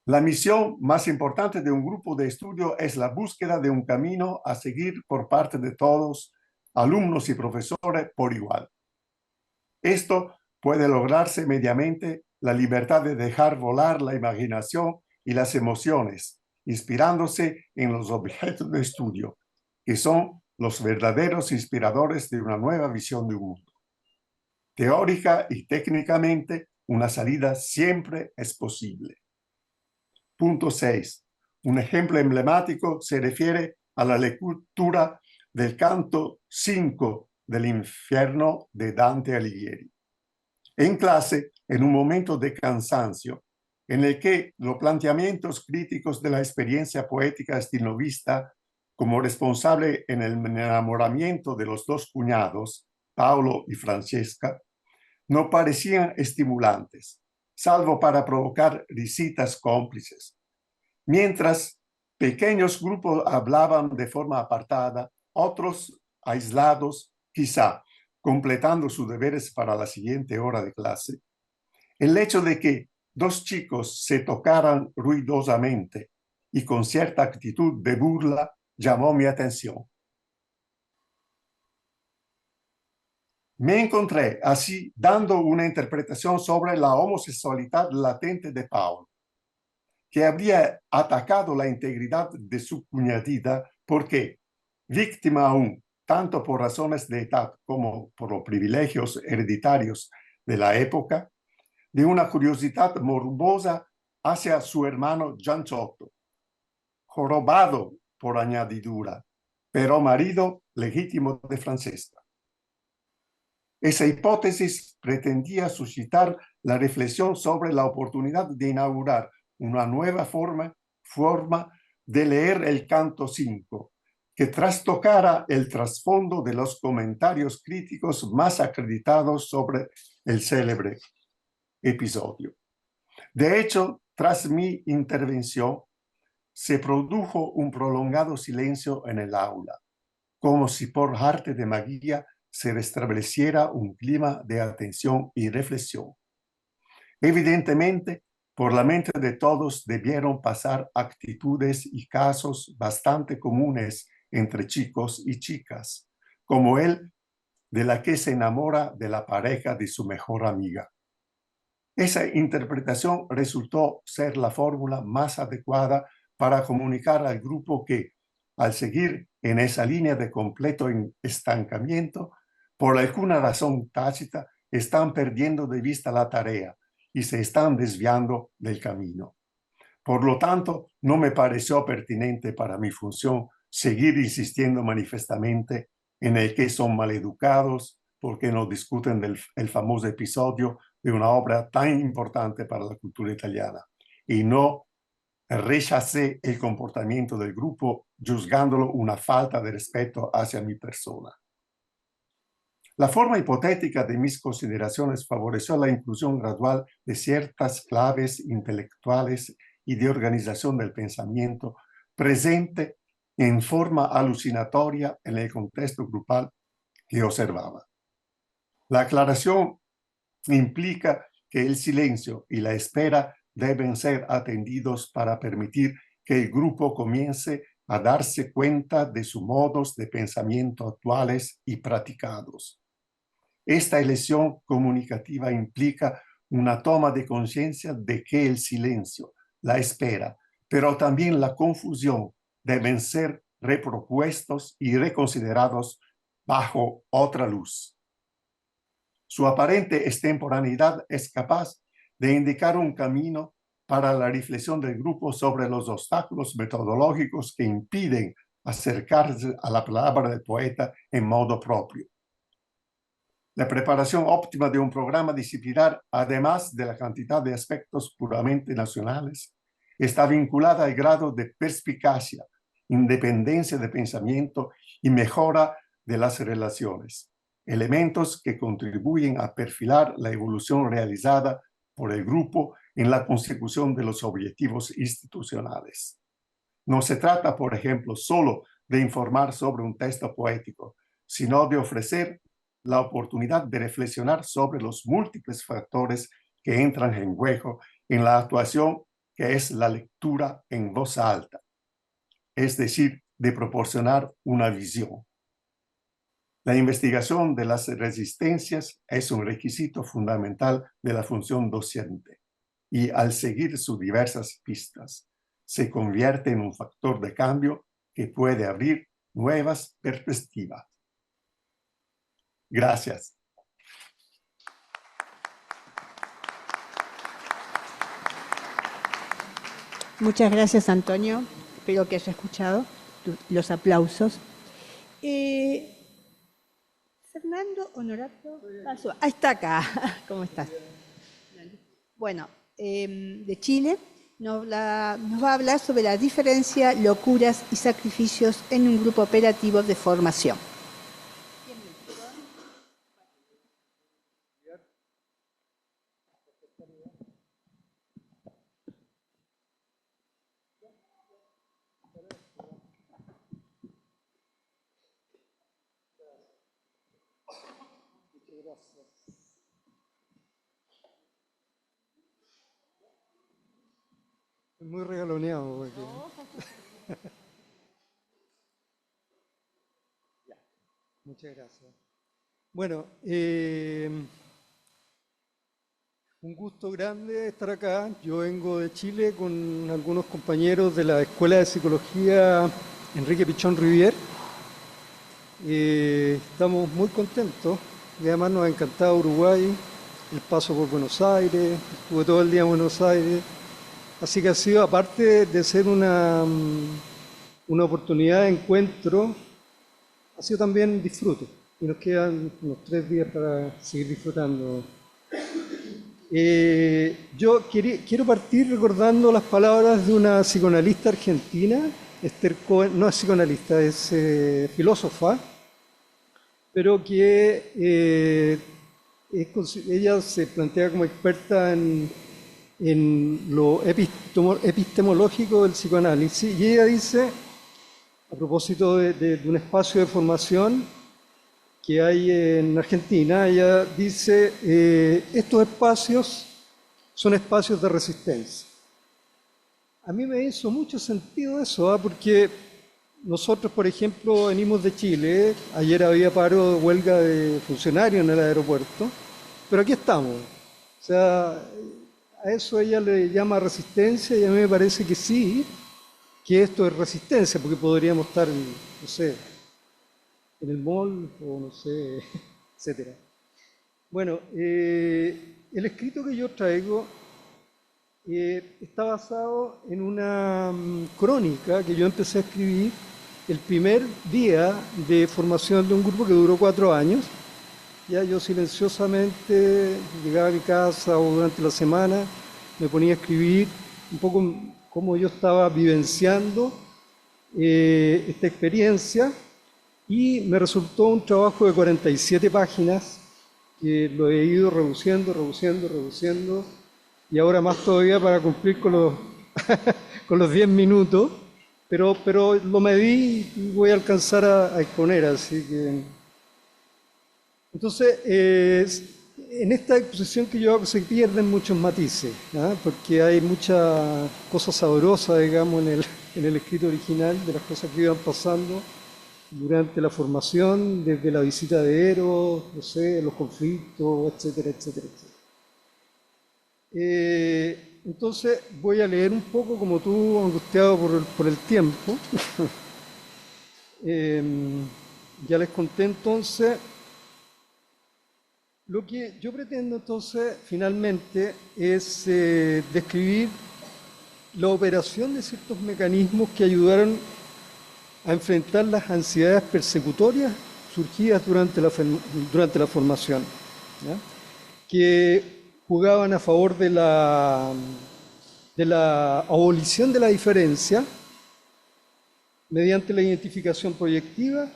La misión más importante de un grupo de estudio es la búsqueda de un camino a seguir por parte de todos, alumnos y profesores por igual. Esto puede lograrse mediante la libertad de dejar volar la imaginación y las emociones, inspirándose en los objetos de estudio, que son los verdaderos inspiradores de una nueva visión de un mundo. Teórica y técnicamente, una salida siempre es posible. Punto 6. Un ejemplo emblemático se refiere a la lectura del canto 5 del Infierno de Dante Alighieri. En clase, en un momento de cansancio, en el que los planteamientos críticos de la experiencia poética stinovista como responsable en el enamoramiento de los dos cuñados, Paolo y Francesca, no parecían estimulantes, salvo para provocar risitas cómplices. Mientras pequeños grupos hablaban de forma apartada, otros aislados, quizá completando sus deberes para la siguiente hora de clase. El hecho de que dos chicos se tocaran ruidosamente y con cierta actitud de burla llamó mi atención. Me encontré así dando una interpretación sobre la homosexualidad latente de Paul, que habría atacado la integridad de su cuñadita porque, víctima aún, tanto por razones de edad como por los privilegios hereditarios de la época, de una curiosidad morbosa hacia su hermano Gianciotto, jorobado por añadidura, pero marido legítimo de Francesca. Esa hipótesis pretendía suscitar la reflexión sobre la oportunidad de inaugurar una nueva forma de leer el canto 5, que trastocara el trasfondo de los comentarios críticos más acreditados sobre el célebre episodio. De hecho, tras mi intervención, se produjo un prolongado silencio en el aula, como si por arte de magia se restableciera un clima de atención y reflexión. Evidentemente, por la mente de todos debieron pasar actitudes y casos bastante comunes entre chicos y chicas, como el de la que se enamora de la pareja de su mejor amiga. Esa interpretación resultó ser la fórmula más adecuada para comunicar al grupo que, al seguir en esa línea de completo estancamiento, por alguna razón tácita, están perdiendo de vista la tarea y se están desviando del camino. Por lo tanto, no me pareció pertinente para mi función seguir insistiendo manifestamente en el que son maleducados porque no discuten el famoso episodio de una obra tan importante para la cultura italiana, y no rechacé el comportamiento del grupo juzgándolo una falta de respeto hacia mi persona. La forma hipotética de mis consideraciones favoreció la inclusión gradual de ciertas claves intelectuales y de organización del pensamiento presente en forma alucinatoria en el contexto grupal que observaba. La aclaración implica que el silencio y la espera deben ser atendidos para permitir que el grupo comience a darse cuenta de sus modos de pensamiento actuales y practicados. Esta elección comunicativa implica una toma de conciencia de que el silencio, la espera, pero también la confusión deben ser repropuestos y reconsiderados bajo otra luz. Su aparente extemporaneidad es capaz de indicar un camino para la reflexión del grupo sobre los obstáculos metodológicos que impiden acercarse a la palabra del poeta en modo propio. La preparación óptima de un programa disciplinar, además de la cantidad de aspectos puramente nacionales, está vinculada al grado de perspicacia, independencia de pensamiento y mejora de las relaciones, elementos que contribuyen a perfilar la evolución realizada por el grupo en la consecución de los objetivos institucionales. No se trata, por ejemplo, solo de informar sobre un texto poético, sino de ofrecer la oportunidad de reflexionar sobre los múltiples factores que entran en juego en la actuación, que es la lectura en voz alta, es decir, de proporcionar una visión. La investigación de las resistencias es un requisito fundamental de la función docente y al seguir sus diversas pistas, se convierte en un factor de cambio que puede abrir nuevas perspectivas. Gracias. Muchas gracias, Antonio. Espero que haya escuchado los aplausos. Fernando Honorato Paso. Ah, está acá. ¿Cómo estás? Bueno, de Chile nos va a hablar sobre la diferencia, locuras y sacrificios en un grupo operativo de formación. Muy regaloneado. Porque... Muchas gracias. Bueno, un gusto grande estar acá. Yo vengo de Chile con algunos compañeros de la Escuela de Psicología Enrique Pichón Rivier. Estamos muy contentos y además nos ha encantado Uruguay, el paso por Buenos Aires, estuve todo el día en Buenos Aires. Así que ha sido, aparte de ser una oportunidad de encuentro, ha sido también disfrute. Y nos quedan unos 3 días para seguir disfrutando. Yo quiero partir recordando las palabras de una psicoanalista argentina, Esther Cohen, no es psicoanalista, es filósofa, pero que ella se plantea como experta en lo epistemológico del psicoanálisis, y ella dice, a propósito de un espacio de formación que hay en Argentina, ella dice, estos espacios son espacios de resistencia. A mí me hizo mucho sentido eso, porque nosotros, por ejemplo, venimos de Chile, ayer había paro de huelga de funcionarios en el aeropuerto, pero aquí estamos. O sea, a eso ella le llama resistencia y a mí me parece que sí, que esto es resistencia, porque podríamos estar, no sé, en el mall o no sé, etcétera. Bueno, el escrito que yo traigo está basado en una crónica que yo empecé a escribir el primer día de formación de un grupo que duró 4 años. Ya yo silenciosamente llegaba a mi casa o durante la semana me ponía a escribir un poco cómo yo estaba vivenciando esta experiencia, y me resultó un trabajo de 47 páginas que lo he ido reduciendo, y ahora más todavía para cumplir con los, con los 10 minutos, pero lo medí y voy a alcanzar a exponer, así que... Entonces, en esta exposición que yo hago se pierden muchos matices, ¿ah? Porque hay mucha cosa sabrosa, digamos, en el escrito original, de las cosas que iban pasando durante la formación, desde la visita de Eros, no sé, los conflictos, etcétera, etcétera, etcétera. Entonces voy a leer un poco, como tú, angustiado por el tiempo. Ya les conté entonces. Lo que yo pretendo entonces, finalmente, es describir la operación de ciertos mecanismos que ayudaron a enfrentar las ansiedades persecutorias surgidas durante la formación, ¿ya? Que jugaban a favor de la abolición de la diferencia mediante la identificación proyectiva,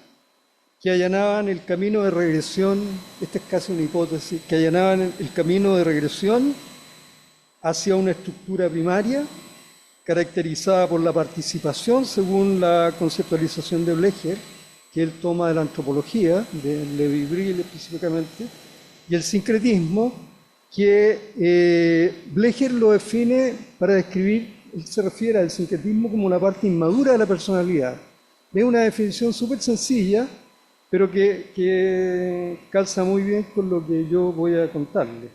que allanaban el camino de regresión, esta es casi una hipótesis, que allanaban el camino de regresión hacia una estructura primaria caracterizada por la participación, según la conceptualización de Blecher, que él toma de la antropología, de Lévi-Brill específicamente, y el sincretismo, que Blecher lo define para describir, él se refiere al sincretismo como una parte inmadura de la personalidad. Es una definición súper sencilla, pero que calza muy bien con lo que yo voy a contarles.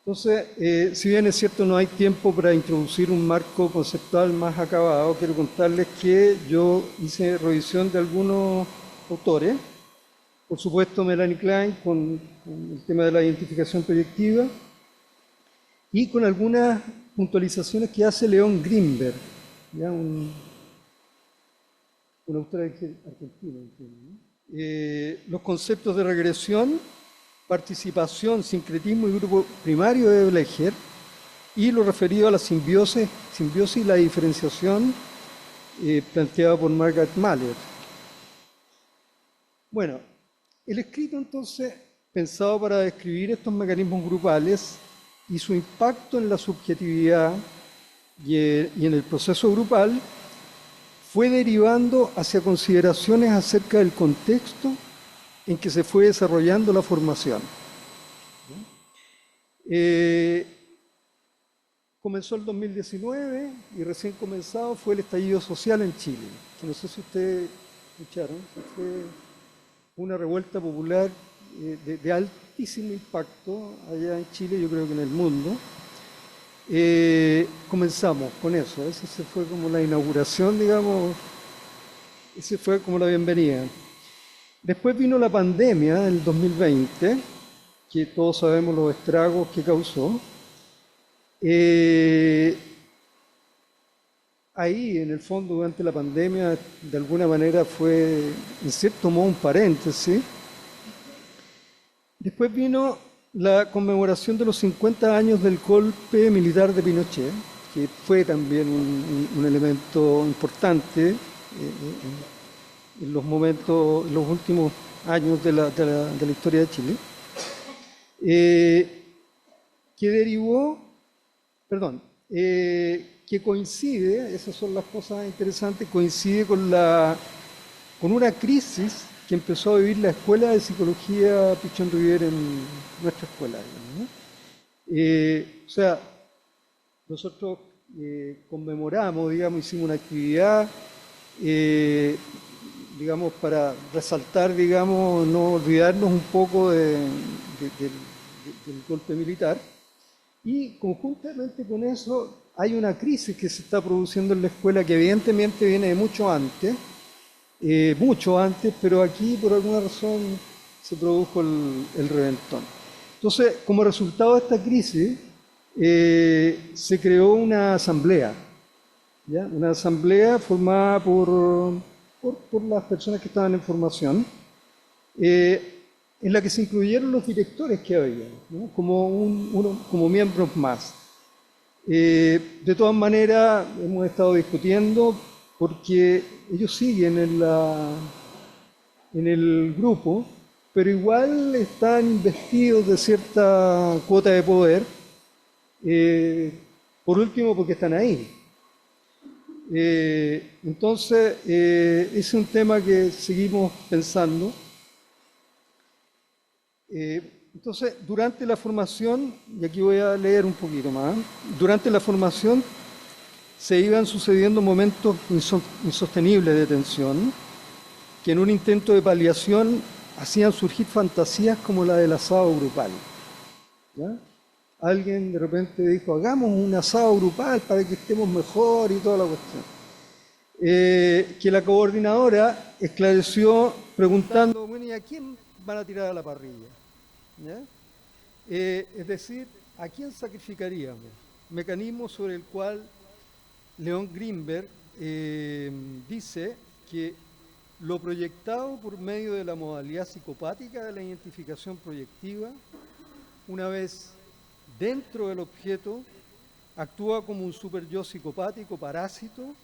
Entonces, si bien es cierto no hay tiempo para introducir un marco conceptual más acabado, quiero contarles que yo hice revisión de algunos autores, por supuesto Melanie Klein con el tema de la identificación proyectiva, y con algunas puntualizaciones que hace León Grimberg, ¿ya? Un autor argentino, ¿no? Los conceptos de regresión, participación, sincretismo y grupo primario de Blecher, y lo referido a la simbiosis y la diferenciación planteada por Margaret Mahler. Bueno, el escrito entonces, pensado para describir estos mecanismos grupales y su impacto en la subjetividad y en el proceso grupal, fue derivando hacia consideraciones acerca del contexto en que se fue desarrollando la formación. Comenzó el 2019 y recién comenzado fue el estallido social en Chile, que no sé si ustedes escucharon, fue una revuelta popular de altísimo impacto allá en Chile, yo creo que en el mundo. Comenzamos con eso, esa se fue como la inauguración, digamos, ese fue como la bienvenida. Después vino la pandemia del 2020, que todos sabemos los estragos que causó. Ahí, en el fondo, durante la pandemia, de alguna manera fue, en cierto modo, un paréntesis. Después vino la conmemoración de los 50 años del golpe militar de Pinochet, que fue también un elemento importante en los momentos, en los últimos años de la historia de Chile, que derivó, perdón, que coincide, esas son las cosas interesantes, coincide con una crisis que empezó a vivir la Escuela de Psicología Pichón Rivière en nuestra escuela, digamos, ¿no? O sea, nosotros conmemoramos, digamos, hicimos una actividad, digamos, para resaltar, digamos, no olvidarnos un poco del golpe militar. Y conjuntamente con eso hay una crisis que se está produciendo en la escuela que evidentemente viene de mucho antes, pero aquí por alguna razón se produjo el reventón. Entonces, como resultado de esta crisis, se creó una asamblea, ¿ya? Una asamblea formada por las personas que estaban en formación, en la que se incluyeron los directores que había, ¿no? como miembros más. De todas maneras, hemos estado discutiendo porque ellos siguen en el grupo, pero igual están investidos de cierta cuota de poder, por último porque están ahí. Entonces, es un tema que seguimos pensando. Entonces, durante la formación, y aquí voy a leer un poquito más, durante la formación se iban sucediendo momentos insostenibles de tensión, que en un intento de paliación hacían surgir fantasías como la del asado grupal, ¿ya? Alguien de repente dijo, hagamos un asado grupal para que estemos mejor y toda la cuestión. Que la coordinadora esclareció preguntando, bueno, ¿y a quién van a tirar a la parrilla? ¿Ya? Es decir, ¿a quién sacrificaríamos? Mecanismo sobre el cual León Greenberg dice que lo proyectado por medio de la modalidad psicopática de la identificación proyectiva, una vez dentro del objeto, actúa como un superyo psicopático parásito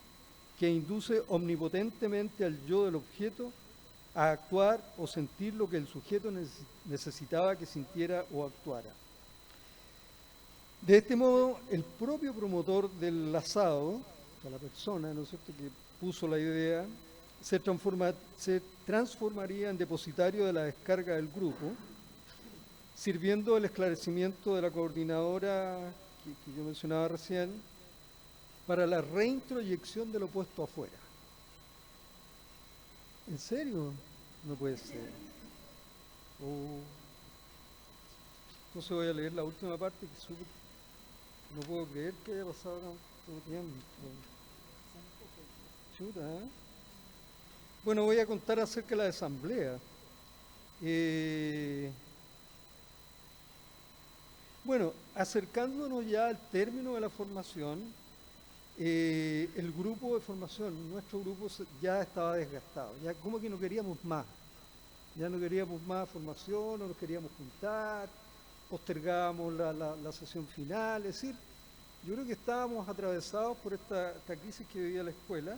que induce omnipotentemente al yo del objeto a actuar o sentir lo que el sujeto necesitaba que sintiera o actuara. De este modo, el propio promotor del asado, o sea, la persona, ¿no es cierto?, que puso la idea, se transformaría en depositario de la descarga del grupo, sirviendo el esclarecimiento de la coordinadora que yo mencionaba recién, para la reintroyección del opuesto afuera. ¿En serio? No puede ser. Entonces voy a leer la última parte que no puedo creer que haya pasado tanto tiempo. Chuta, ¿eh? Bueno, voy a contar acerca de la asamblea. Bueno, acercándonos ya al término de la formación, el grupo de formación, nuestro grupo ya estaba desgastado, ya como que no queríamos más, ya no queríamos más formación, no nos queríamos juntar, postergábamos la sesión final, es decir, yo creo que estábamos atravesados por esta crisis que vivía la escuela,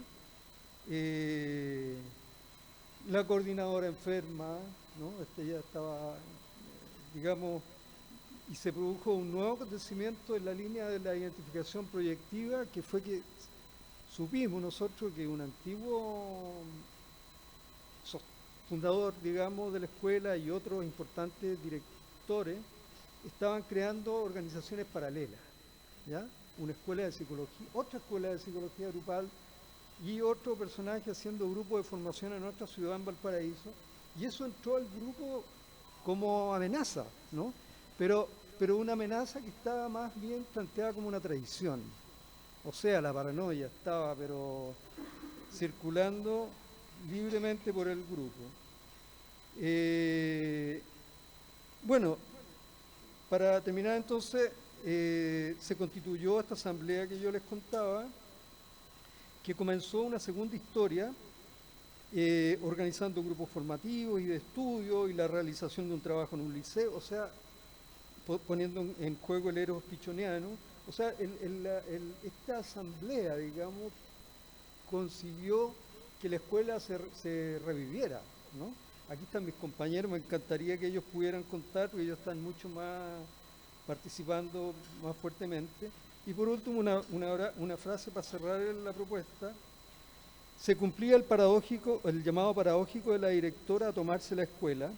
la coordinadora enferma, ¿no? Ya estaba, digamos, y se produjo un nuevo acontecimiento en la línea de la identificación proyectiva, que fue que supimos nosotros que un antiguo fundador, digamos, de la escuela y otros importantes directores estaban creando organizaciones paralelas, ¿ya? Una escuela de psicología, otra escuela de psicología grupal y otro personaje haciendo grupo de formación en nuestra ciudad, en Valparaíso, Y eso entró al grupo como amenaza, ¿no? Pero una amenaza que estaba más bien planteada como una tradición. O sea, la paranoia estaba, pero circulando libremente por el grupo. Bueno, para terminar entonces, se constituyó esta asamblea que yo les contaba, que comenzó una segunda historia, organizando grupos formativos y de estudio y la realización de un trabajo en un liceo, o sea, poniendo en juego el eros pichoniano. O sea, esta asamblea, digamos, consiguió que la escuela se reviviera, ¿no? Aquí están mis compañeros, me encantaría que ellos pudieran contar, porque ellos están mucho más participando más fuertemente. Y por último, una frase para cerrar la propuesta. Se cumplía el llamado paradójico de la directora a tomarse la escuela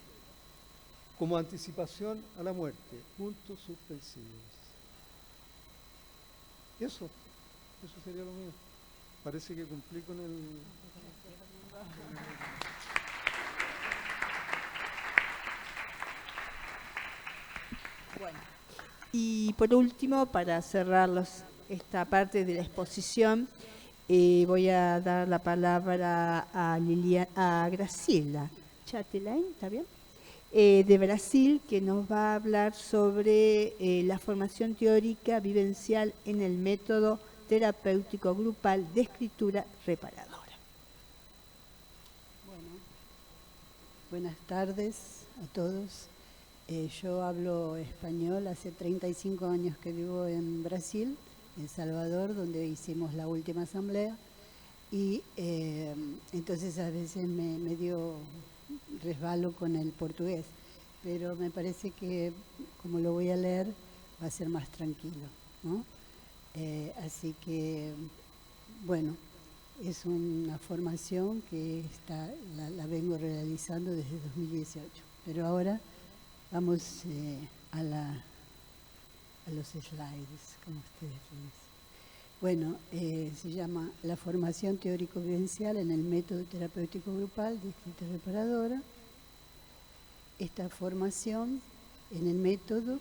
como anticipación a la muerte. Puntos suspensivos. Eso sería lo mío. Parece que cumplí con el... Bueno, y por último, para cerrar esta parte de la exposición, voy a dar la palabra a Graciela Chatelain, ¿está bien? De Brasil, que nos va a hablar sobre la formación teórica vivencial en el método terapéutico grupal de escritura reparadora. Bueno, buenas tardes a todos. Yo hablo español, hace 35 años que vivo en Brasil, en Salvador, donde hicimos la última asamblea, y entonces a veces me dio resbalo con el portugués, pero me parece que como lo voy a leer va a ser más tranquilo, ¿no? Así que, bueno, es una formación que la vengo realizando desde 2018, pero ahora vamos a los slides, como ustedes dicen. Bueno, se llama la formación teórico-vivencial en el método terapéutico grupal de escritura reparadora. Esta formación en el método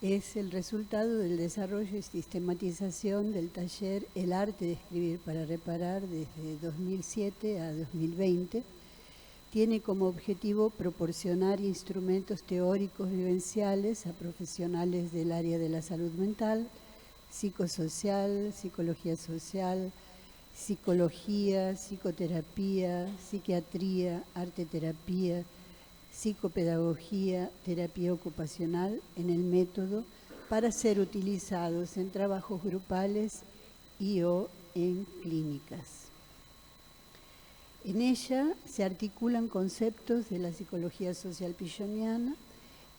es el resultado del desarrollo y sistematización del taller El arte de escribir para reparar desde 2007 a 2020. Tiene como objetivo proporcionar instrumentos teóricos vivenciales a profesionales del área de la salud mental, psicosocial, psicología social, psicología, psicoterapia, psiquiatría, arteterapia, psicopedagogía, terapia ocupacional en el método para ser utilizados en trabajos grupales y o en clínicas. En ella se articulan conceptos de la psicología social pichoniana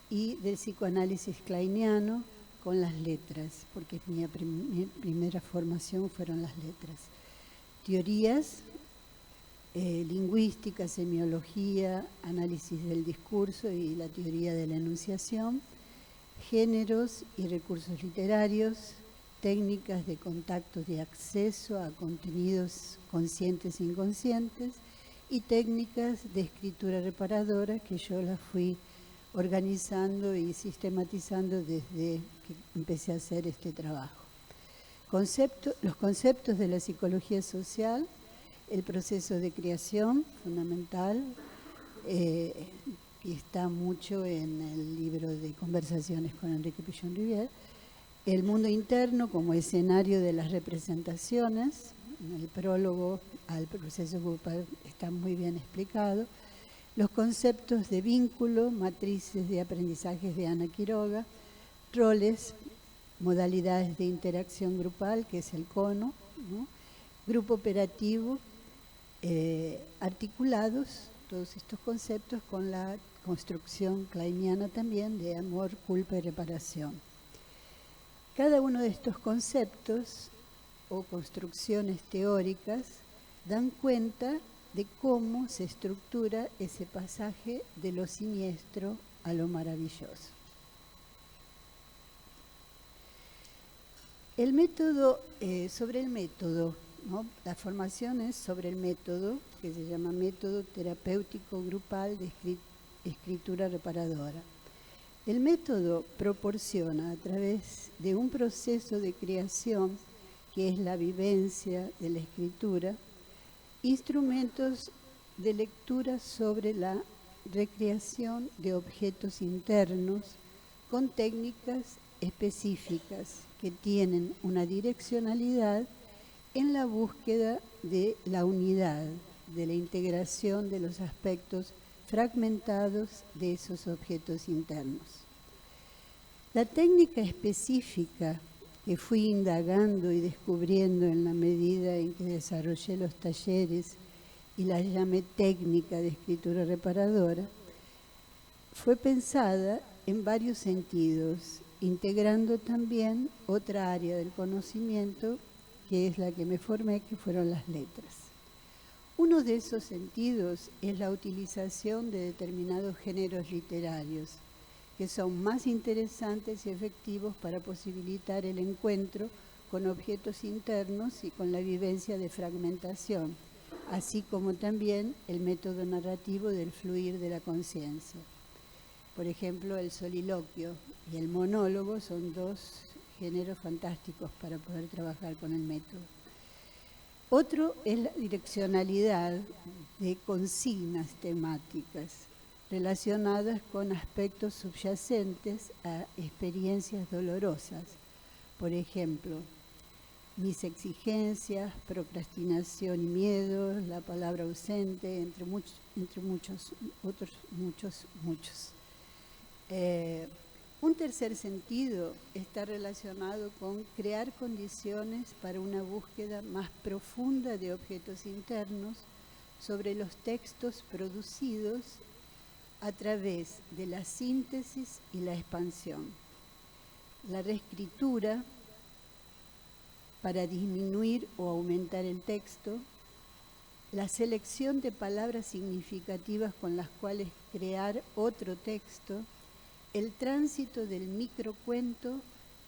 y del psicoanálisis kleiniano con las letras, porque mi primera formación fueron las letras. Teorías, lingüística, semiología, análisis del discurso y la teoría de la enunciación, géneros y recursos literarios, técnicas de contacto de acceso a contenidos conscientes e inconscientes y técnicas de escritura reparadora que yo las fui organizando y sistematizando desde que empecé a hacer este trabajo. Los conceptos de la psicología social, el proceso de creación fundamental, que está mucho en el libro de Conversaciones con Enrique Pichon Rivière, el mundo interno como escenario de las representaciones, en el prólogo al proceso grupal está muy bien explicado, los conceptos de vínculo, matrices de aprendizajes de Ana Quiroga, roles, modalidades de interacción grupal, que es el cono, ¿no? Grupo operativo, articulados, todos estos conceptos con la construcción kleiniana también de amor, culpa y reparación. Cada uno de estos conceptos o construcciones teóricas dan cuenta de cómo se estructura ese pasaje de lo siniestro a lo maravilloso. Sobre el método ¿no? La formación es sobre el método, que se llama método terapéutico grupal de escritura reparadora. El método proporciona, a través de un proceso de creación, que es la vivencia de la escritura, instrumentos de lectura sobre la recreación de objetos internos con técnicas específicas que tienen una direccionalidad en la búsqueda de la unidad, de la integración de los aspectos fragmentados de esos objetos internos. La técnica específica que fui indagando y descubriendo en la medida en que desarrollé los talleres y la llamé técnica de escritura reparadora, fue pensada en varios sentidos, integrando también otra área del conocimiento que es la que me formé, que fueron las letras. Uno de esos sentidos es la utilización de determinados géneros literarios, que son más interesantes y efectivos para posibilitar el encuentro con objetos internos y con la vivencia de fragmentación, así como también el método narrativo del fluir de la conciencia. Por ejemplo, el soliloquio y el monólogo son dos géneros fantásticos para poder trabajar con el método. Otro es la direccionalidad de consignas temáticas relacionadas con aspectos subyacentes a experiencias dolorosas. Por ejemplo, mis exigencias, procrastinación y miedo, la palabra ausente, entre muchos otros, muchos. Un tercer sentido está relacionado con crear condiciones para una búsqueda más profunda de objetos internos sobre los textos producidos a través de la síntesis y la expansión. La reescritura para disminuir o aumentar el texto, la selección de palabras significativas con las cuales crear otro texto, el tránsito del microcuento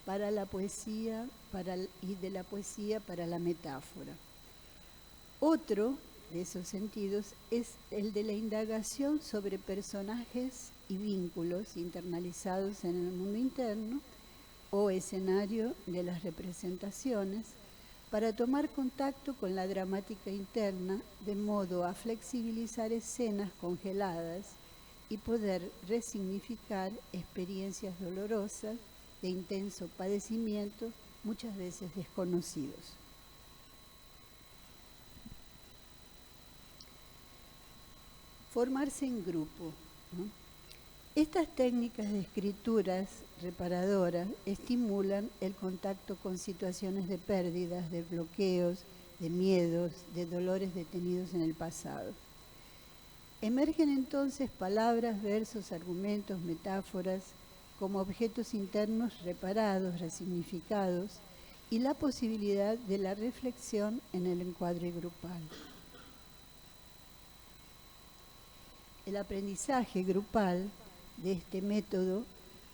para la poesía y de la poesía para la metáfora. Otro de esos sentidos es el de la indagación sobre personajes y vínculos internalizados en el mundo interno o escenario de las representaciones para tomar contacto con la dramática interna de modo a flexibilizar escenas congeladas y poder resignificar experiencias dolorosas de intenso padecimiento, muchas veces desconocidos. Formarse en grupo, ¿no? Estas técnicas de escrituras reparadoras estimulan el contacto con situaciones de pérdidas, de bloqueos, de miedos, de dolores detenidos en el pasado. Emergen entonces palabras, versos, argumentos, metáforas, como objetos internos reparados, resignificados, y la posibilidad de la reflexión en el encuadre grupal. El aprendizaje grupal de este método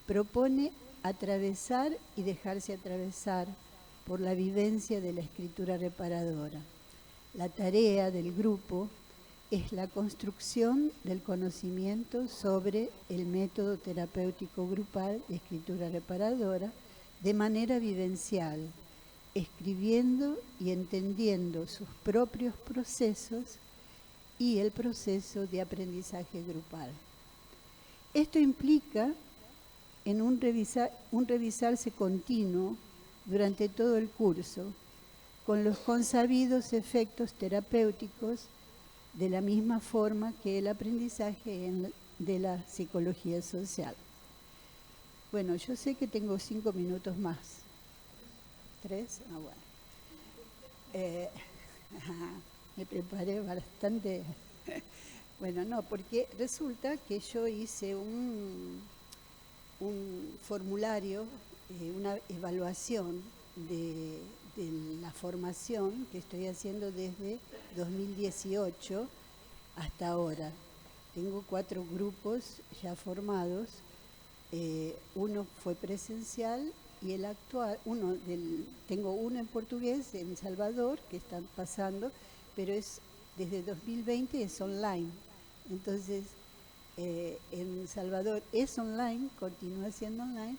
propone atravesar y dejarse atravesar por la vivencia de la escritura reparadora. La tarea del grupo es la construcción del conocimiento sobre el método terapéutico grupal de escritura reparadora de manera vivencial, escribiendo y entendiendo sus propios procesos y el proceso de aprendizaje grupal. Esto implica en un revisarse continuo durante todo el curso, con los consabidos efectos terapéuticos, de la misma forma que el aprendizaje de la psicología social. Bueno, yo sé que tengo 5 minutos más. 3, bueno. Me preparé bastante. Bueno, no, porque resulta que yo hice un formulario, una evaluación de la formación que estoy haciendo desde 2018 hasta ahora. Tengo 4 grupos ya formados, uno fue presencial y el actual, tengo uno en portugués en Salvador que están pasando, pero desde 2020 es online. Entonces, en Salvador es online, continúa siendo online,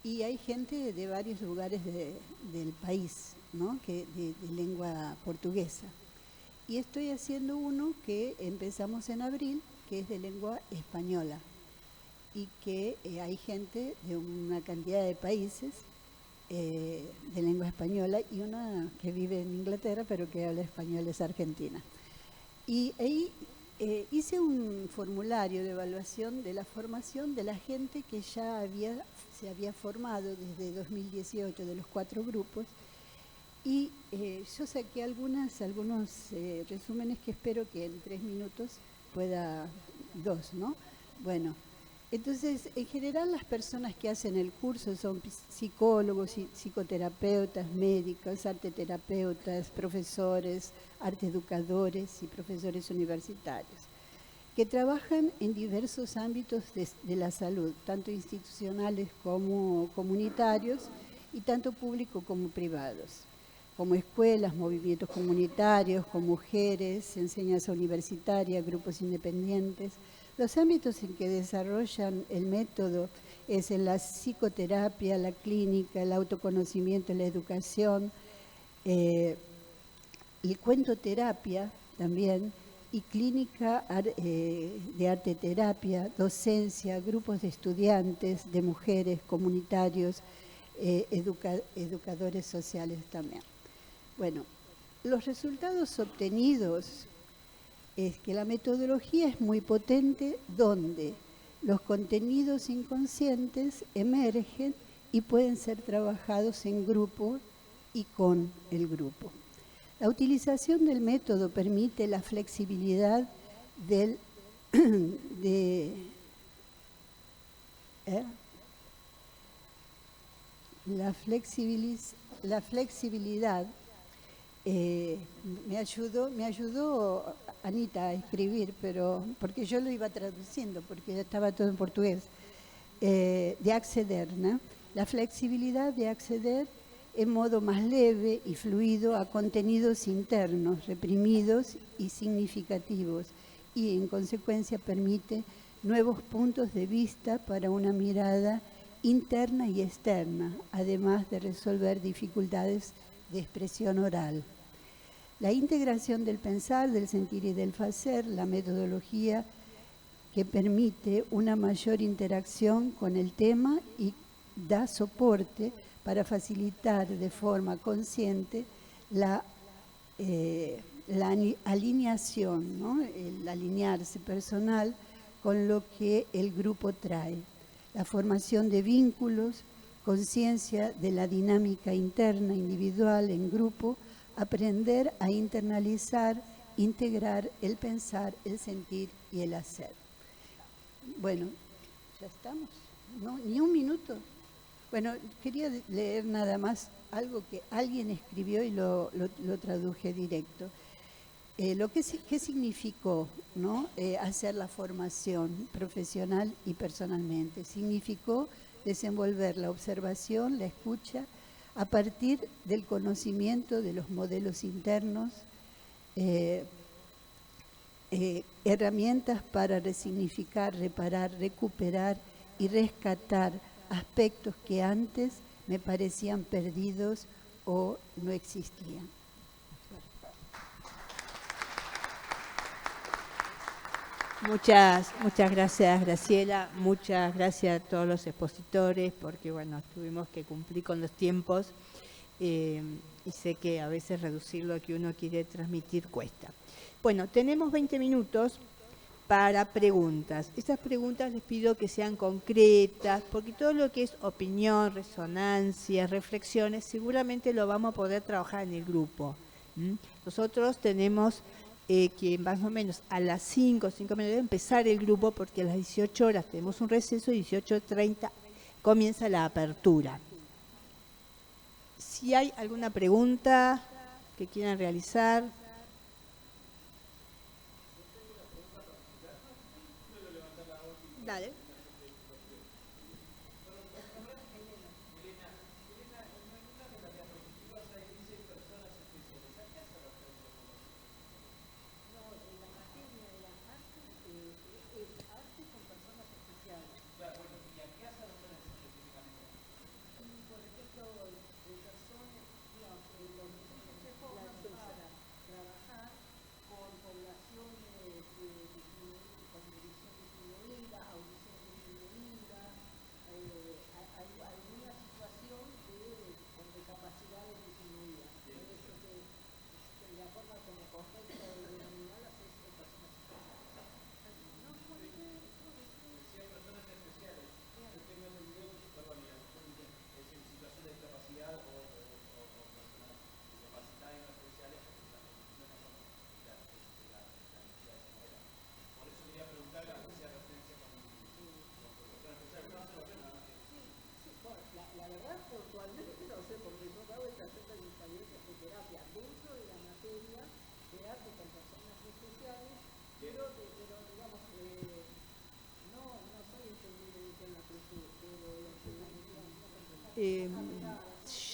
y hay gente de varios lugares del país, ¿no? de lengua portuguesa. Y estoy haciendo uno que empezamos en abril, que es de lengua española, y que hay gente de una cantidad de países de lengua española, y una que vive en Inglaterra, pero que habla español, es argentina. Y ahí hice un formulario de evaluación de la formación de la gente que ya se había formado desde 2018 de los 4 grupos, y yo saqué algunos resúmenes que espero que en 3 minutos pueda, 2, ¿no? Bueno, entonces, en general las personas que hacen el curso son psicólogos, psicoterapeutas, médicos, arteterapeutas, profesores, arteeducadores y profesores universitarios, que trabajan en diversos ámbitos de la salud, tanto institucionales como comunitarios, y tanto públicos como privados, como escuelas, movimientos comunitarios, con mujeres, enseñanza universitaria, grupos independientes. Los ámbitos en que desarrollan el método es en la psicoterapia, la clínica, el autoconocimiento, la educación, el cuentoterapia también, y clínica de arteterapia, docencia, grupos de estudiantes, de mujeres, comunitarios, educadores sociales también. Bueno, los resultados obtenidos es que la metodología es muy potente, donde los contenidos inconscientes emergen y pueden ser trabajados en grupo y con el grupo. La utilización del método permite la flexibilidad la flexibilidad. Me ayudó Anita a escribir, pero porque yo lo iba traduciendo, porque ya estaba todo en portugués, de acceder, ¿no? La flexibilidad de acceder en modo más leve y fluido a contenidos internos, reprimidos y significativos, y en consecuencia permite nuevos puntos de vista para una mirada interna y externa, además de resolver dificultades de expresión oral. La integración del pensar, del sentir y del hacer, la metodología que permite una mayor interacción con el tema y da soporte para facilitar de forma consciente la alineación, ¿no? El alinearse personal con lo que el grupo trae. La formación de vínculos, conciencia de la dinámica interna, individual, en grupo, aprender a internalizar, integrar el pensar, el sentir y el hacer. Bueno, ya estamos, ¿no? Ni un minuto. Bueno, quería leer nada más algo que alguien escribió y lo traduje directo. ¿Qué significó, ¿no? Hacer la formación profesional y personalmente? Significó desenvolver la observación, la escucha, a partir del conocimiento de los modelos internos, herramientas para resignificar, reparar, recuperar y rescatar aspectos que antes me parecían perdidos o no existían. Muchas gracias, Graciela. Muchas gracias a todos los expositores, porque bueno, tuvimos que cumplir con los tiempos y sé que a veces reducir lo que uno quiere transmitir cuesta. Bueno, tenemos 20 minutos para preguntas. Estas preguntas les pido que sean concretas, porque todo lo que es opinión, resonancia, reflexiones, seguramente lo vamos a poder trabajar en el grupo. Nosotros tenemos que más o menos a las 5 menos debe empezar el grupo, porque a las 18 horas tenemos un receso y 18:30 comienza la apertura. Si hay alguna pregunta que quieran realizar. Dale.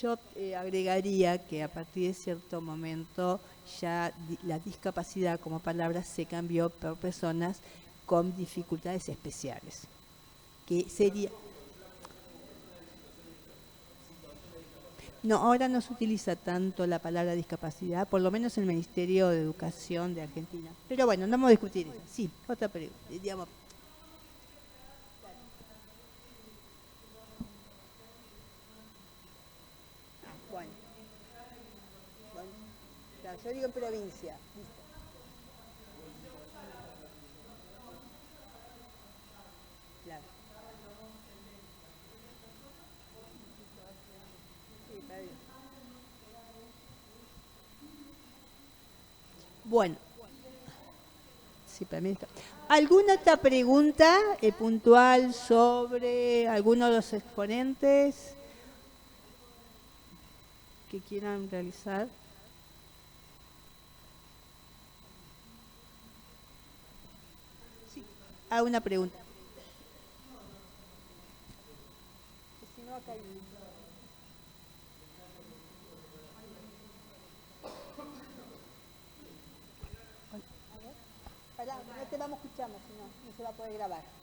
Yo agregaría que a partir de cierto momento ya la discapacidad como palabra se cambió por personas con dificultades especiales, que sería... No, ahora no se utiliza tanto la palabra discapacidad, por lo menos en el Ministerio de Educación de Argentina. Pero bueno, no vamos a discutir eso. Sí, otra pregunta. Digamos. Bueno. Claro, yo digo en provincia. Listo. Claro. Sí, está bien. Bueno. Sí, para mí está. ¿Alguna otra pregunta puntual sobre alguno de los exponentes que quieran realizar? Sí, hago una pregunta. Si no, acá hay... Pará, no te vamos escuchando, si no, no se va a poder grabar.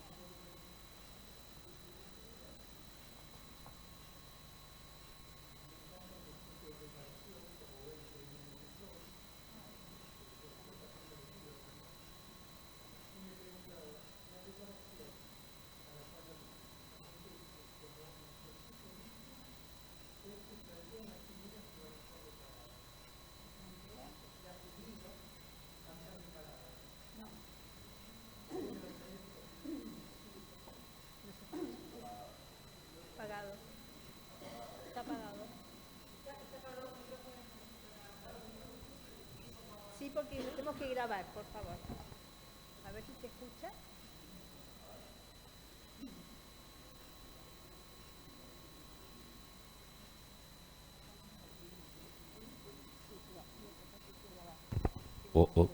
Apagado. Está apagado. Sí, porque lo tenemos que grabar, por favor. A ver si se escucha. Oh, oh.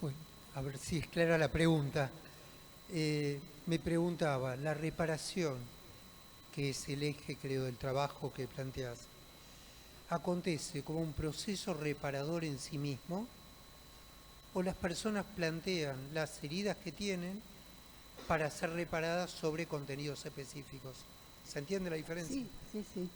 Bueno, a ver si es clara la pregunta. Me preguntaba, la reparación, que es el eje, creo, del trabajo que planteas, ¿acontece como un proceso reparador en sí mismo? ¿O las personas plantean las heridas que tienen para ser reparadas sobre contenidos específicos? ¿Se entiende la diferencia? Sí, sí,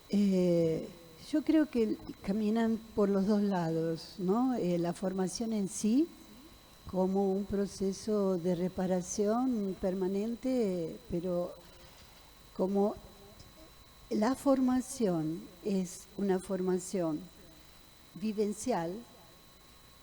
sí. Yo creo que caminan por los dos lados, ¿no? La formación en sí, como un proceso de reparación permanente, pero como la formación es una formación vivencial,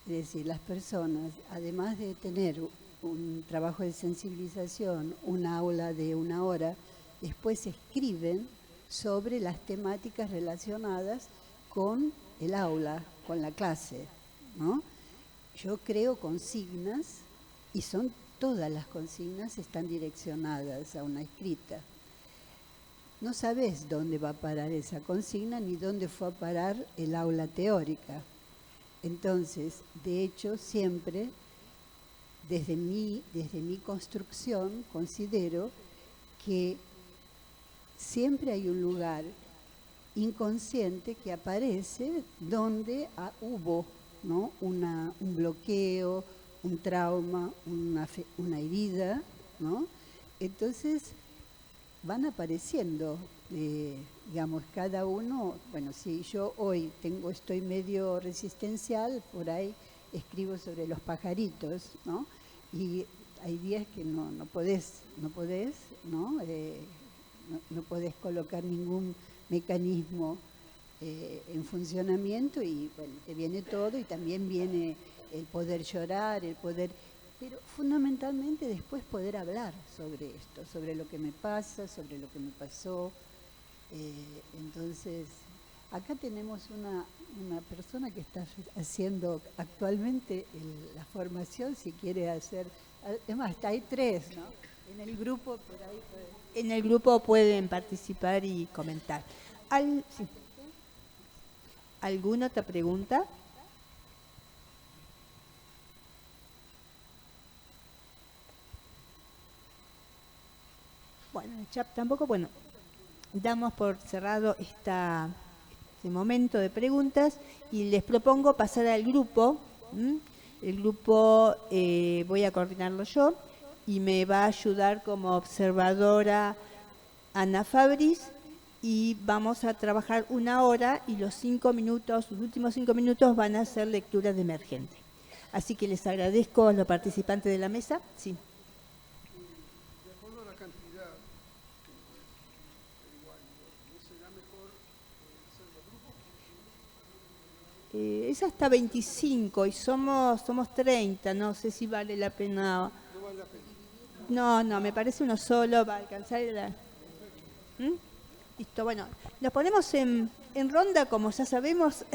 es decir, las personas, además de tener un trabajo de sensibilización, un aula de 1 hora, después escriben sobre las temáticas relacionadas con el aula, con la clase, ¿no? Yo creo consignas y son todas las consignas están direccionadas a una escrita. No sabes dónde va a parar esa consigna ni dónde fue a parar el aula teórica. Entonces, de hecho, siempre, desde mi construcción, considero que siempre hay un lugar inconsciente que aparece donde hubo, ¿no? un bloqueo, un trauma, una herida, ¿no? Entonces van apareciendo, digamos, cada uno. Bueno, si yo hoy estoy medio resistencial, por ahí escribo sobre los pajaritos, ¿no? Y hay días que no podés, ¿no? No podés colocar ningún mecanismo en funcionamiento y bueno, te viene todo y también viene el poder llorar, pero fundamentalmente después poder hablar sobre esto, sobre lo que me pasa, sobre lo que me pasó. Entonces, acá tenemos una persona que está haciendo actualmente la formación, si quiere hacer, además hay 3, ¿no? En el grupo, por ahí En el grupo pueden participar y comentar. Sí. ¿Alguna otra pregunta? Bueno, el chat tampoco, bueno, damos por cerrado este momento de preguntas y les propongo pasar al grupo. El grupo voy a coordinarlo yo y me va a ayudar como observadora Ana Fabris y vamos a trabajar 1 hora y los últimos 5 minutos van a ser lecturas de emergente. Así que les agradezco a los participantes de la mesa. Sí. De acuerdo a la cantidad, igual, ¿no será mejor hacer los grupos? Es hasta 25 y somos 30, no sé si vale la pena. No vale la pena. No, me parece uno solo va a alcanzar la... Listo, bueno, nos ponemos en ronda como ya sabemos.